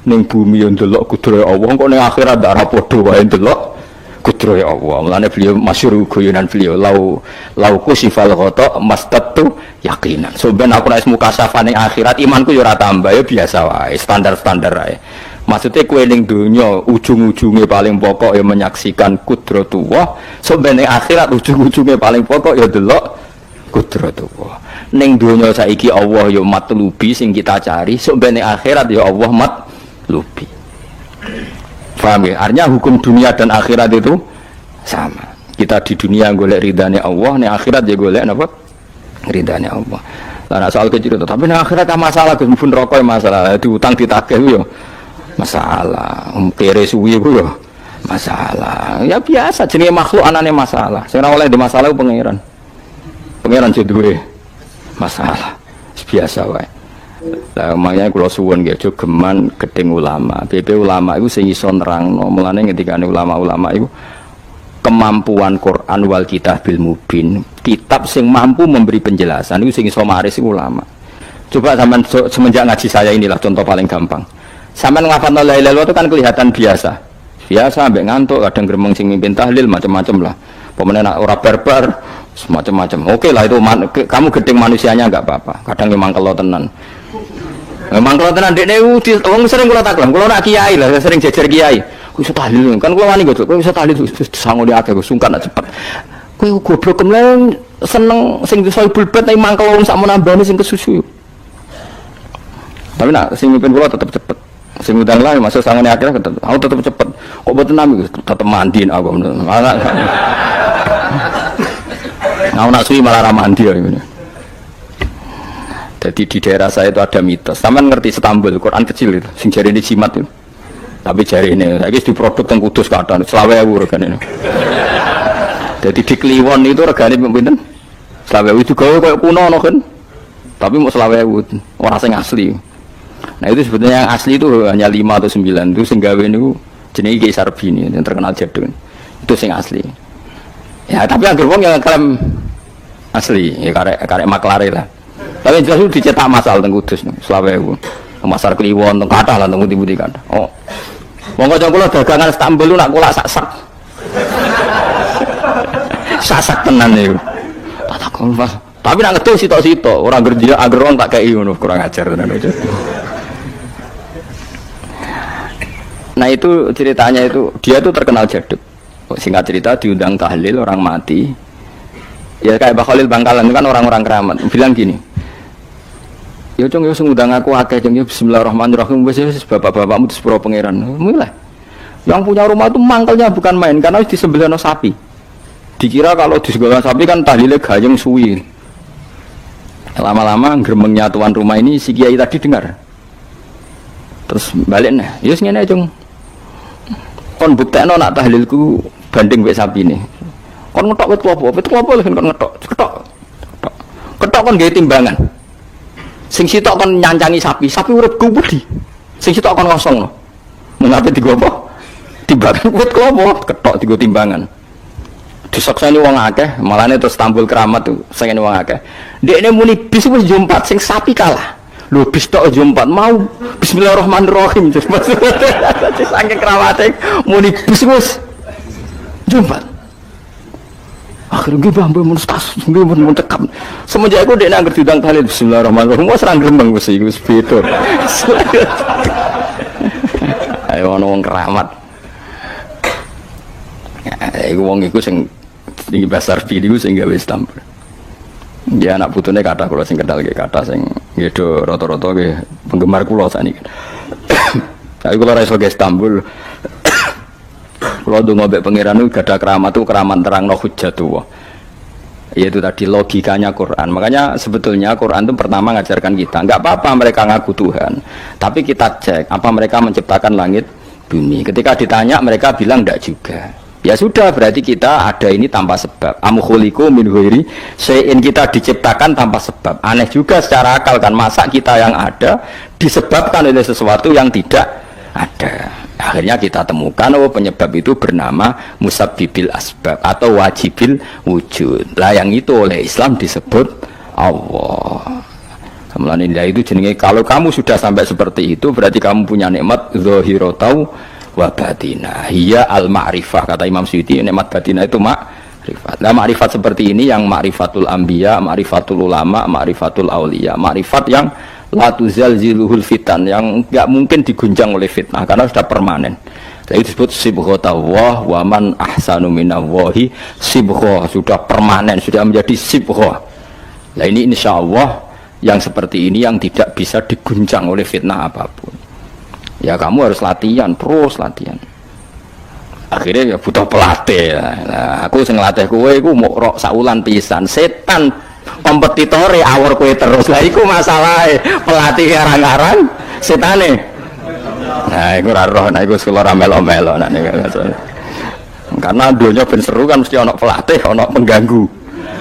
Ning bumi yo ndelok kudrahe Allah, kok ning akhirat ndak ora padha wae ndelok kudrahe Allah. Mulane beliau masyhur guyonan beliau lau kusifal ghata mastatu yaqinan. So ben aku nek mukasafane akhirat imanku yo ora tambah ya biasa wae, standar-standar wae. Maksudnya kue ning dunya ujung-ujungnya paling pokok ya menyaksikan kudratullah. So ben ning akhirat ujung-ujungnya paling pokok ya delok kudratullah. Ning dunya saiki Allah ya matlubi sing kita cari, so ben ning akhirat ya Allah matlubi. Paham ya? Artinya hukum dunia dan akhirat itu sama. Kita di dunia golek ridane Allah, ning akhirat ya golek napa? Ridane Allah. Lah soal kecil itu, tapi ning akhirat masalah Gus pun rokok masalah, diutang ditagih yo masalah, kere suwi ku yo masalah. Ya biasa jenenge makhluk anane masalah. Sing ora oleh di masalah ku pangeran. Pangeran sing duwe masalah. Biasa wae. Lah makanya kula suwun nggih aja geman gedeng ulama. BP ulama iku sing iso nerangno. Mulane ngendikane ulama-ulama iku kemampuan Quran wal kitabil mubin. Kitab sing mampu memberi penjelasan iku sing iso maris ulama. Coba sampean semenjak ngaji saya inilah contoh paling gampang. Sampean ngafalno la ilaha illallah itu kan kelihatan biasa. Biasa ambek ngantuk, kadang gremeng sing mimpin tahlil macam-macam lah. Pemene nak ora barbar semacam-macam. Oke lah itu kamu gedeng manusianya enggak apa-apa. Kadang memang kalau tenan. Memang kalau tenan dekne wong sering kula taklam, kula nak kiai lah sering jejer kiai. Ku iso tahlil kan kula wani kok, ku iso tahlil sangu di akeh sungkan cepet. Kowe goblok kemlen seneng sing soibul bait nek mangkel wong sak menambane sing kesusu. Tapi nak sing mimpin kula tetep cepet. Sing udang lah masuk sangone akhirnya aku tetep cepet. Kok mboten nami tetep mandiin aku. Nah, nak suwi malah ra mandi ya. Jadi di daerah saya itu ada mitos. Sampeyan ngerti Istanbul, Quran kecil itu, sing jarine jimat itu. Tapi jarine saiki diproduk teng Kudus kathah 20.000 regane. Jadi di Kliwon itu regane pinten? 20.000 itu gawe koyo kuno ono kan. Tapi mau 20.000 ora sing asli. Nah itu sebetulnya yang asli itu hanya 5 atau 9. Itu sing gawe niku jenenge Ki Sarbini yang terkenal jadul. Itu sing asli. Ya tapi anggere wong yang klaim asli, ya karek maklare lah. Tapi jelas itu dicetak masal teng Kudus 20.000. Pasar Kliwon teng kathah lah teng pundi-pundi kathah. Oh. Wong kanca kula dagangan Istanbul nak kula sak-sak. Sasak tenan niku. Tak takon Mas. Tapi nak ngedol sitok-sitok, ora ngerti anger wong tak kei ngono, kurang ajar tenan itu. Nah itu ceritanya itu, dia itu terkenal jaduk. Singkat cerita diundang tahlil orang mati. Ya kayak Mbah Khalil Bangkalan itu kan orang-orang keramat. Bilang gini. Ya cung ya sing ngundang aku akeh cung ya bismillahirrahmanirrahim wis bapak-bapakmu di sepuro pangeran. Mulai. Yang punya rumah itu mangkelnya bukan main karena disembelihno sapi. Dikira kalau disembelihno sapi kan tahlile gayeng suwi. Lama-lama gremengnya tuan rumah ini si kiai tadi dengar. Terus balik nah, ya ngene cung. Kon buktekno nak tahlilku banding wek sapi ini. Kon ngetok wit klopo lho kon ngetok. Ketok kon gawe timbangan. Sing sitok kon nyancangi sapi urip kubudi. Sing sitok kon kosong lho. Mengape digopo? Timbangan wit klopo, ketok digo timbangan. Disaksani wong akeh, malane terus tampil keramat tuh, sengene wong akeh. Ndekne muni bis wis jumpat sing sapi kalah. Lho bis tok jumpat mau bismillahirrahmanirrahim. Saking kerawate muni bis wis jumpat. Akhirnya mbah mun tas, mun cekap. Semenjak iku ndekne anggere diundang tahlil bismillahirrahmanirrahim wis ra gremeng wis iku wis beda. Ayo ono wong keramat. Iku wong iku sing tinggi besar video sing gawe Istanbul. Dia anak putune kathah kula sing kendal nggih kathah sing nggih do rata-rata nggih penggemar kula sakniki. Tapi kula ra iso ke Istanbul. Kula ndonga mbek pangeran niku gadah keramat itu keramat terangno hujjatullah. Yaitu tadi logikanya Quran. Makanya sebetulnya Quran itu pertama ngajarkan kita, enggak apa-apa mereka ngaku Tuhan, tapi kita cek apa mereka menciptakan langit bumi. Ketika ditanya mereka bilang enggak juga. Ya sudah, berarti kita ada ini tanpa sebab. Am khuliqu min ghairi syai'in, kita diciptakan tanpa sebab. Aneh juga secara akal kan, masa kita yang ada disebabkan oleh sesuatu yang tidak ada. Akhirnya kita temukan penyebab itu bernama musabbibil asbab atau wajibil wujud. Lah yang itu oleh Islam disebut Allah. Kemudian itu jenenge, kalau kamu sudah sampai seperti itu berarti kamu punya nikmat zahiratu wa batinah, hiya al-ma'rifah, kata Imam Suyuti. Nikmat batinah itu ma'rifat. Nah ma'rifat seperti ini yang ma'rifatul anbiya, ma'rifatul ulama, ma'rifatul auliya, ma'rifat yang la tuzalziluhul fitan, yang enggak mungkin diguncang oleh fitnah karena sudah permanen. Jadi disebut sibghatullah wa man ahsanu minallahi sibghah, sudah permanen, sudah menjadi sibghah. Nah ini insyaallah yang seperti ini yang tidak bisa diguncang oleh fitnah apapun. Ya kamu harus latihan, terus latihan. Akhirnya ya butuh pelatih. Nah, aku sing ngelatih kowe iku mau rok saulan pisan. Setan kompetitore awor kowe terus. Lah iku masalahe. Pelatih arang-arang setane. Nah, iku ora roh, nah iku sekolah ra melo-melo nah niku. Karena dunia ben seru kan mesti ana pelatih, ana pengganggu.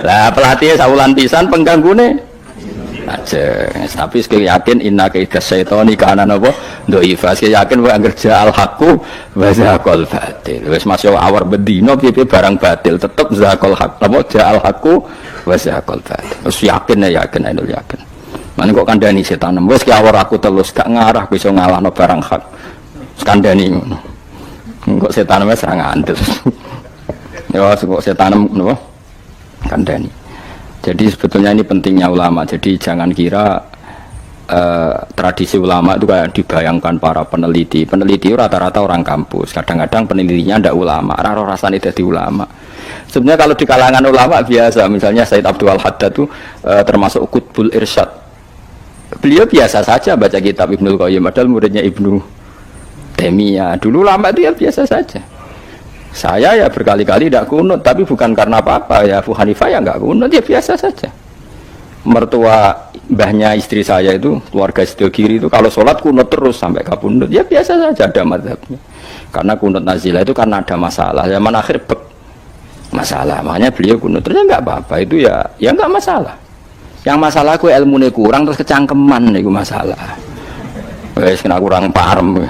Lah pelatih saulan pisan penggangune aja, tapi sekali yakin inna kaidah syaitani kana napa dhaifah, sekali yakin wae anggere ja'al haqqu wa zaqal batil, wis masuk awar bedino piye barang batil tetep zaqal haqq, napa ja'al haqqu wa zaqal batil, wis yakin ya yakin ainul yakin. Mane kok kandhani setan wis ki awar aku telus gak ngarah bisa ngalahno barang hak kandhani ngono kok setan wis ra ngandel ya kok setan napa kandhani. Jadi sebetulnya ini pentingnya ulama. Jadi jangan kira tradisi ulama itu kayak dibayangkan para peneliti rata-rata orang kampus, kadang-kadang penelitinya ndak ulama, rasanya jadi ulama. Sebenarnya kalau di kalangan ulama biasa, misalnya Said Abdul Haddad itu termasuk Qutbul Irsyad, beliau biasa saja baca kitab Ibnul Qayyim, padahal muridnya Ibnu Taimiyah. Dulu ulama itu ya biasa saja. Saya ya berkali-kali tidak kunut, tapi bukan karena apa-apa, ya Abu Hanifah ya nggak kunut, ya biasa saja. Mertua mbahnya istri saya itu, keluarga Sidogiri itu kalau sholat kunut terus sampai kabundut, ya biasa saja ada mazhabnya. Karena kunut nazilah itu karena ada masalah, zaman akhir masalah, makanya beliau kunut terus, ya nggak apa-apa, itu ya nggak masalah. Yang masalah aku ilmunya kurang terus kecangkeman itu masalah. Wes kena kurang paham.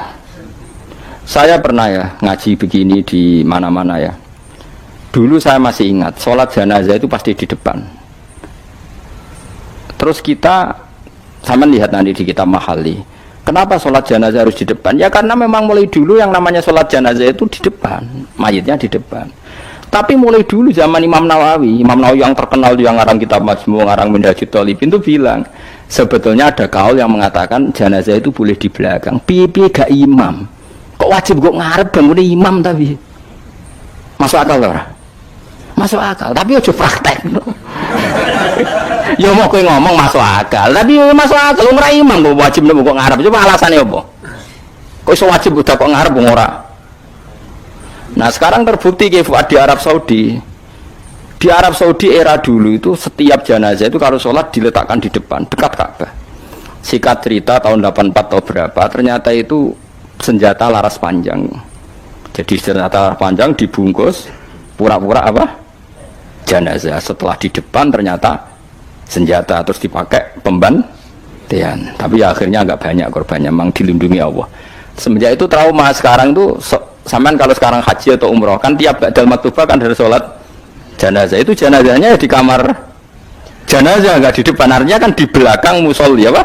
Saya pernah ya ngaji begini di mana-mana ya. Dulu saya masih ingat sholat jenazah itu pasti di depan. Terus kita sama lihat nanti di kitab Mahali. Kenapa sholat jenazah harus di depan? Ya karena memang mulai dulu yang namanya sholat jenazah itu di depan, mayitnya di depan. Tapi mulai dulu zaman Imam Nawawi yang terkenal yang ngarang kitab Majmu', ngarang Minhajul Thalibin itu bilang sebetulnya ada kaul yang mengatakan jenazah itu boleh di belakang. Piye gak imam? Kok wajib kok ngarep bangun imam tapi? Masuk akal ora? Masuk akal, tapi ojo praktek. Ya mau kowe ngomong masuk akal, tapi masuk akal ora imam kok wajib kok ngarep. Coba alasannya apa? Kok iso wajib udah kok ngarep ora? Nah sekarang terbukti di Arab Saudi. Di Arab Saudi era dulu itu setiap jenazah itu kalau sholat diletakkan di depan dekat Ka'bah. Singkat cerita tahun 84 atau berapa ternyata itu senjata laras panjang. Jadi senjata laras panjang dibungkus pura-pura apa? Jenazah. Setelah di depan ternyata senjata, terus dipakai pembantian. Tapi ya akhirnya agak banyak korbannya, memang dilindungi Allah. Semenjak itu trauma. Sekarang itu sampean kalau sekarang haji atau umroh kan tiap ba'dal maktubah kan dari sholat jenazah, itu jenazahnya di kamar jenazah, nggak di depan, artinya kan di belakang musolli, apa?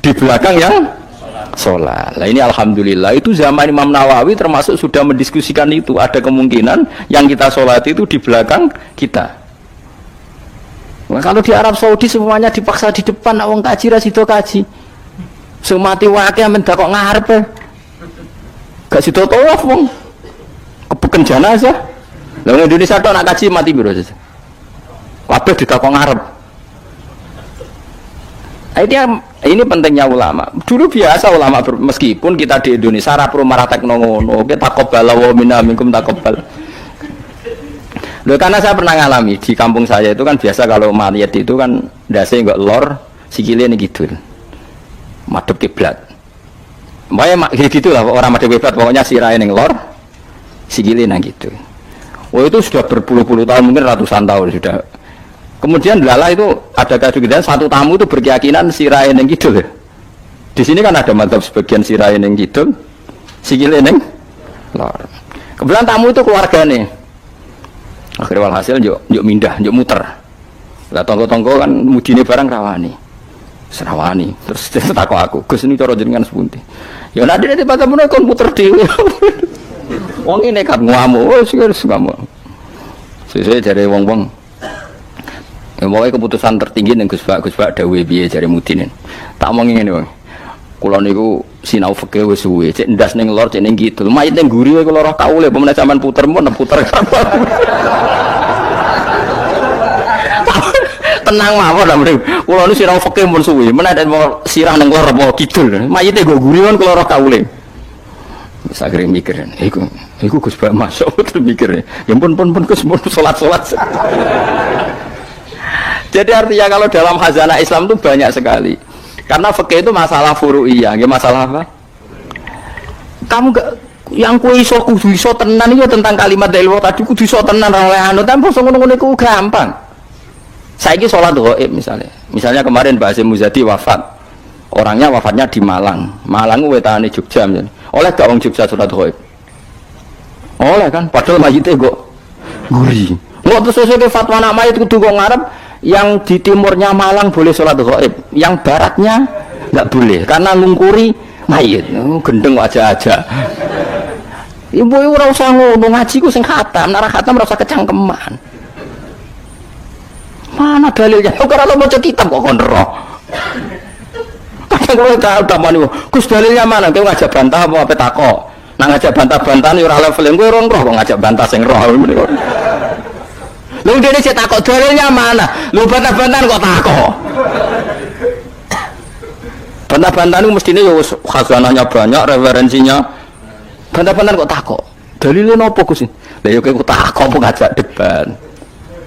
Di belakang yang sholat. Nah ini alhamdulillah itu zaman Imam Nawawi termasuk sudah mendiskusikan itu, ada kemungkinan yang kita sholat itu di belakang kita. Nah, kalau di Arab Saudi semuanya dipaksa di depan, wong kaji rasido kaji, semati wakil mendak kok ngarep ya. Gak sido tawaf wong kepeken jenazah. Lah Indonesia tok nak kaji mati biro saja. Kabeh ditakok ngarep. Ini pentingnya ulama. Dulu biasa ulama meskipun kita di Indonesia ra perlu marah teknono, kita takobal wa minna minkum takobal. Loh karena saya pernah ngalami di kampung saya itu kan biasa kalau mayat itu kan ndase enggak lor, sikile ini gitu. Madhep kiblat. Pokoknya gitu lah orang madhep kiblat, pokoknya sirahe ning lor, sikile nang gitu. Oh itu sudah berpuluh-puluh tahun, mungkin ratusan tahun sudah. Kemudian lala itu ada kemudian satu tamu itu berkeyakinan sirahe ning kidul. Di sini kan ada madzhab sebagian sirahe ning kidul, sikile ning lor. Kebetulan tamu itu keluargane. Akhirnya walhasil yuk mindah, yuk muter. Lah tonggo-tonggo kan mudine barang rawani. Serawani. Terus takok aku, Gus ini cara jenengan sepunti. Ya nanti patemune kon muter dhewe. Wong ini nekat ngamuk, wis ngamuk. Sesuk jare wong-wong. Ya pokoke keputusan tertinggi ning Gus Pak dawuhe piye jare mudine. Tak omong ngene wae. Kula niku sinau fikih wis suwe, cek ndas ning lor, cek ning kidul. Mayit ning guri wae kula roh kaule, pemene sampean puter mun puter. Tenang mawon lho mrene. Kula niku sinau fikih mun suwe, menawa sirah ning lor apa kidul. Mayite nggo guri kon kula roh kaule. Wis akhire mikir, iku Gus Pak masuk terus mikir. Ya pun Gus mun salat-salat. Jadi artinya kalau dalam khazanah Islam itu banyak sekali. Karena fikih itu masalah furu'iyah, ya masalah apa? Kamu gak yang kuwi kudu iso tenan iki tentang kalimat dalil tadi kudu iso tenan ra oleh anu, tapi ngono-ngono iku gampang. Saiki salat ghaib misalnya. Misalnya kemarin Pak Hasyim Muzadi wafat. Orangnya wafatnya di Malang. Malang wetane Jogja misalnya. Oleh gak wong Jogja salat ghaib? Oleh kan, padahal mayite kok guri. Kok terus sesuk fatwa nak mayit kudu kok ngarep. Yang di timurnya Malang boleh sholat ghaib, yang baratnya nggak boleh karena lungkuri mayit. Gendeng aja. Ibu ora usah ngono, ngaji ku sing khatam, nek khatam ora usah kecangkeman. Mana dalilnya? Ora lo maca kitab kok kon ero. kadang kalau tak mani, Gus dalilnya mana? Kau ngajak bantah apa takok? Nak ngajak bantah-bantahan yo ora level kowe ora roh kok ngajak bantah sing roh. Lho dene cek takok dalilnya mana? Lho bantah-bantahan kok takok. Bantah-bantahan itu mestinya ya khazanahnya banyak, referensinya. Bantah-bantahan kok takok. Dalilnya nopo Gus? Lah yo kowe takok apa ngajak debat.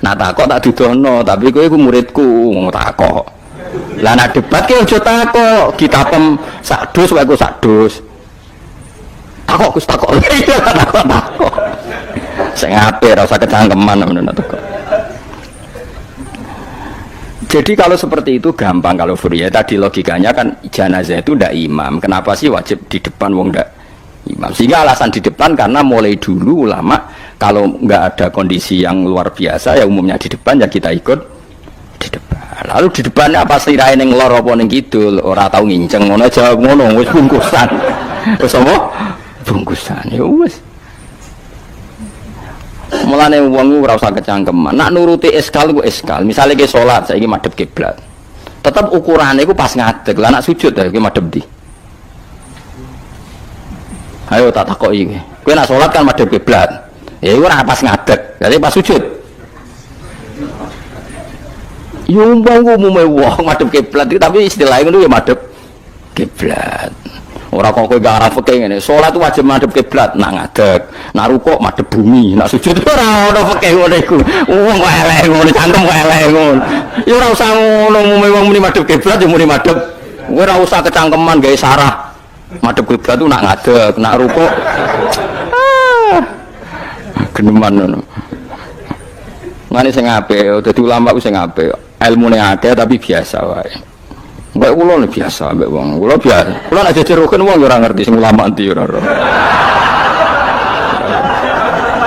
Nak takok tak didono, tapi kowe iku muridku ngomong takok. Lah nak debat ki aja takok, kitabem sak dus wae ku sak dus. Takok Gus takok. Takok. Sing apik ora usah kecangkeman men takok. Jadi kalau seperti itu gampang kalau Furia tadi logikanya kan jenazah itu ndak imam. Kenapa sih wajib di depan wong ndak imam? Sehingga alasan di depan karena mulai dulu ulama kalau nggak ada kondisi yang luar biasa ya umumnya di depan ya kita ikut di depan. Lalu di depannya apa sih raine ning lor apa ning kidul ora tau nginceng ngono jawab ngono wis bungkusan. Wis apa? Bungkusan ya wis. Mulane wong ora usah kecangkeman. Nak nuruti eskal ku eskal. Misale ke salat saiki madhep kiblat. Tetep ukurane iku pas ngadeg. Lah nak sujud ya ki madhep ndi? Ayo tak takoki iki. Kowe nak salat kan madhep kiblat. Ya iku ora pas ngadeg. Jadi pas sujud. Yo umpama umume wong madhep kiblat tapi istilahnya ngono ya madhep kiblat. Ora kok kowe gak arah fikih ngene. Salat wajib madhep kiblat, nak ngadeg, nak rukuk madhep bumi, nak sujud ora ono fikih ngene iku. Wong kok eleh ngono, cangkem kok eleh ngono. Ya ora usah ngono, umume wong muni madhep kiblat ya muni madhep. Ora usah kecangkeman gawe sarah. Madhep kiblat tu nak ngadeg, nak rukuk. Geneman ngono. Ngene sing apik, dadi ulama ku sing apik. Ilmune akeh tapi biasa wae. Mbak kula biasa mbak wong. Kula biasa. Kula nek jejeroken wong ora ngerti sing ulama endi ora.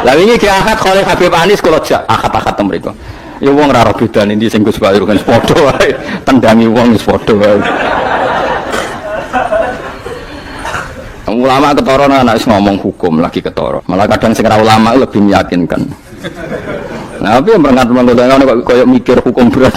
Lah wingi ki akad Khalil Habib Anis kula jak akad-akad mriku. Ya wong ora ro bedane endi sing Gus Bayu kan padha wae. Tendangi wong wis padha wae. Ulama ketara anak wis ngomong hukum lagi ketara. Malah kadang sing ora ulama lebih meyakinkan. Nah, tapi yang merengat-merengat kok koyo mikir hukum berat.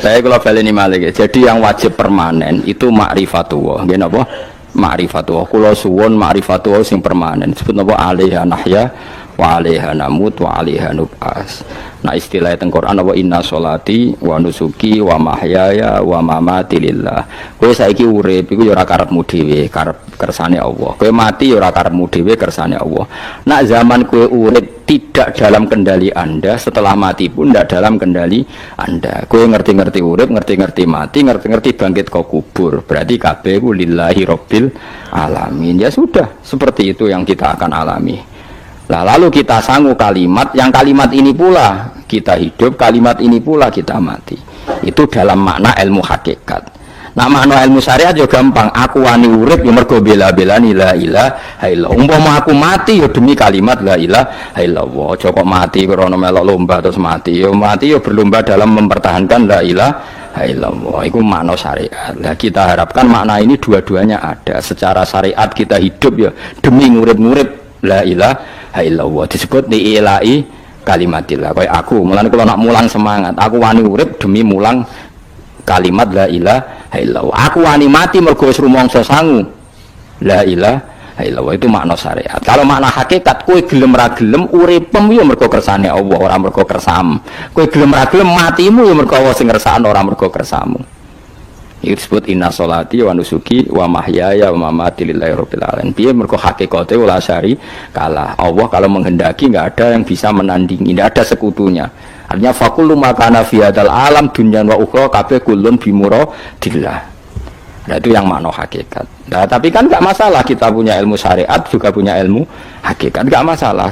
Saya kalau baleni malih. Jadi yang wajib permanen itu ma'rifatullah. Nggih napa? Ma'rifatullah. Kula suwun ma'rifatullah sing permanen. Disebut napa? Alaiha nahya wa alaiha namut wa alaiha nub'as. Nah istilah teng Quran apa inna sholati wa nusuki wa mahyaya wa mamati lillah. Kowe saiki urip iku ya ora karepmu dhewe, karep kersane Allah. Kowe mati ya ora karepmu dhewe, kersane Allah. Nak zaman kowe urip tidak dalam kendali Anda, setelah mati pun tidak dalam kendali Anda. Kowe ngerti-ngerti urip, ngerti-ngerti mati, ngerti-ngerti bangkit kok kubur. Berarti kabeh ku lillahi rabbil alamin. Ya sudah, seperti itu yang kita akan alami. Nah, lalu kita sanggup kalimat, yang kalimat ini pula kita hidup, kalimat ini pula kita mati. Itu dalam makna ilmu hakikat. Nah, makna ilmu syariat juga gampang. Aku wani urip ya mergo bela-belani la ilaha illallah. Umpama aku mati ya demi kalimat la ilaha illallah. Aja kok mati krana melok lomba terus mati. Ya mati ya berlomba dalam mempertahankan la ilaha illallah. Itu makna syariat. Nah, kita harapkan makna ini dua-duanya ada. Secara syariat kita hidup ya demi ngurip-ngurip la ilaha illallah, disebut diilai kalimatillah. Kayak aku mulane kalau nak mulang semangat, aku wani urip demi mulang kalimat la ilaha illallah. Aku wani mati mergo wis rumangsa sangu la ilaha illallah. Itu makna syariat. Kalau makna hakikat, kowe gelem ra gelem uripem ya mergo kersane Allah, ora mergo kersamu. Kowe gelem ra gelem matimu ya mergo Allah sing ngersakno, ora mergo kersamu. Itu disebut inna sholati wa nusuki wa mahyaya wa mamati lillahi rabbil alamin. Piye mergo hakikate wala syari kalah. Allah kalau menghendaki enggak ada yang bisa menandingi, enggak ada sekutunya. Artinya faqullu makana fi hadzal alam dunyan wa ukhra kabeh kullun bimuradillah. Nah, itu yang makna hakikat. Nah, tapi kan enggak masalah kita punya ilmu syariat juga punya ilmu hakikat, enggak masalah.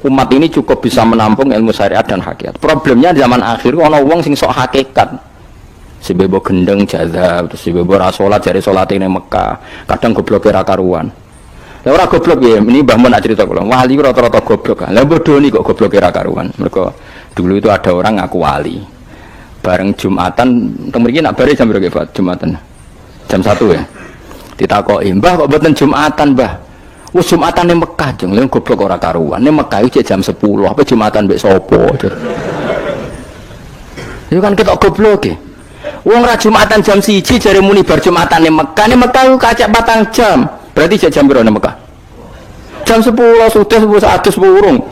Umat ini cukup bisa menampung ilmu syariat dan hakikat. Problemnya zaman akhir ana wong sing sok hakikat. Si bebo gendeng jazab, terus si bebo rasolat jari solat ini Mekah, kadang goblok kira karuan. Lah ora goblok ya, ini Mbah Mun nak cerita kula. Wali rata-rata goblok kan. Lah bodoh nih kok goblok kira karuan. Mereka dulu itu ada orang ngaku wali. Bareng Jumatan, teng mriki nak bare jam berapa Pak? Jumatan. Jam 1 ya. Ditakoki, "Mbah kok mboten Jumatan, Mbah?" Wis Jumatan ning Mekah, jeng lha goblok ora karuan. Ning Mekah iki jam 10, apa Jumatan mbek sapa? Itu kan ketok goblok e. Wong ra Jumatan jam 1 jare muni bar Jumatan ning Mekah. Ning Mekah ku kacak 4 jam. Berarti jam piro ning Mekah? Jam 10 sudah 10 urung.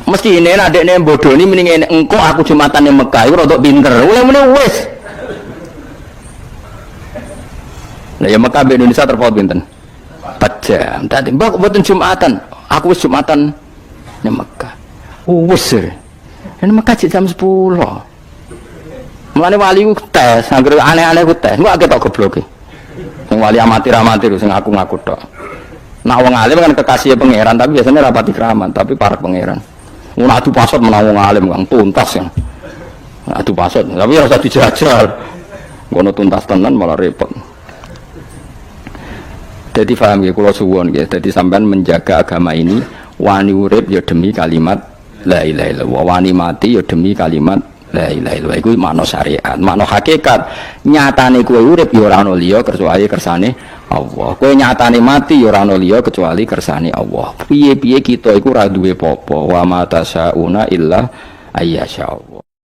Mesti ini adekne bodoni mending engko aku Jumatan ning Mekah iku rada pinter. Mulai-mulai wis. Lah ya Mekah Indonesia terpaut pinten? 4 jam. Tadi mbak mboten Jumatan. Aku wis Jumatan ning Mekah. Wis. Ning Mekah jam 10. Mulane wali ku tes, anggere aneh-aneh ku tes. Kok ketok gobloke. Sing wali amatir-amatir sing ngaku-ngaku tok. Nak wong alim kan kekasih pangeran, tapi biasanya rapati keramat, tapi para pangeran. Ngono adu pasot menang wong alim kang tuntas yang. Adu pasot, tapi ora usah dijajal. Ngono tuntas tenan malah repot. Jadi paham ya kula suwun nggih. Dadi sampean menjaga agama ini wani urip ya demi kalimat la ilaha illallah, wani mati ya demi kalimat la ilaha illallah. Iku makna syariat, makna hakikat. Nyatane kowe urip ya ora ana liya kecuali kersane Allah. Kowe nyatane mati ya ora ana liya kecuali kersane Allah. Piye-piye kita iku ora duwe apa-apa. Wa ma tasyauna illa ayyasha Allah.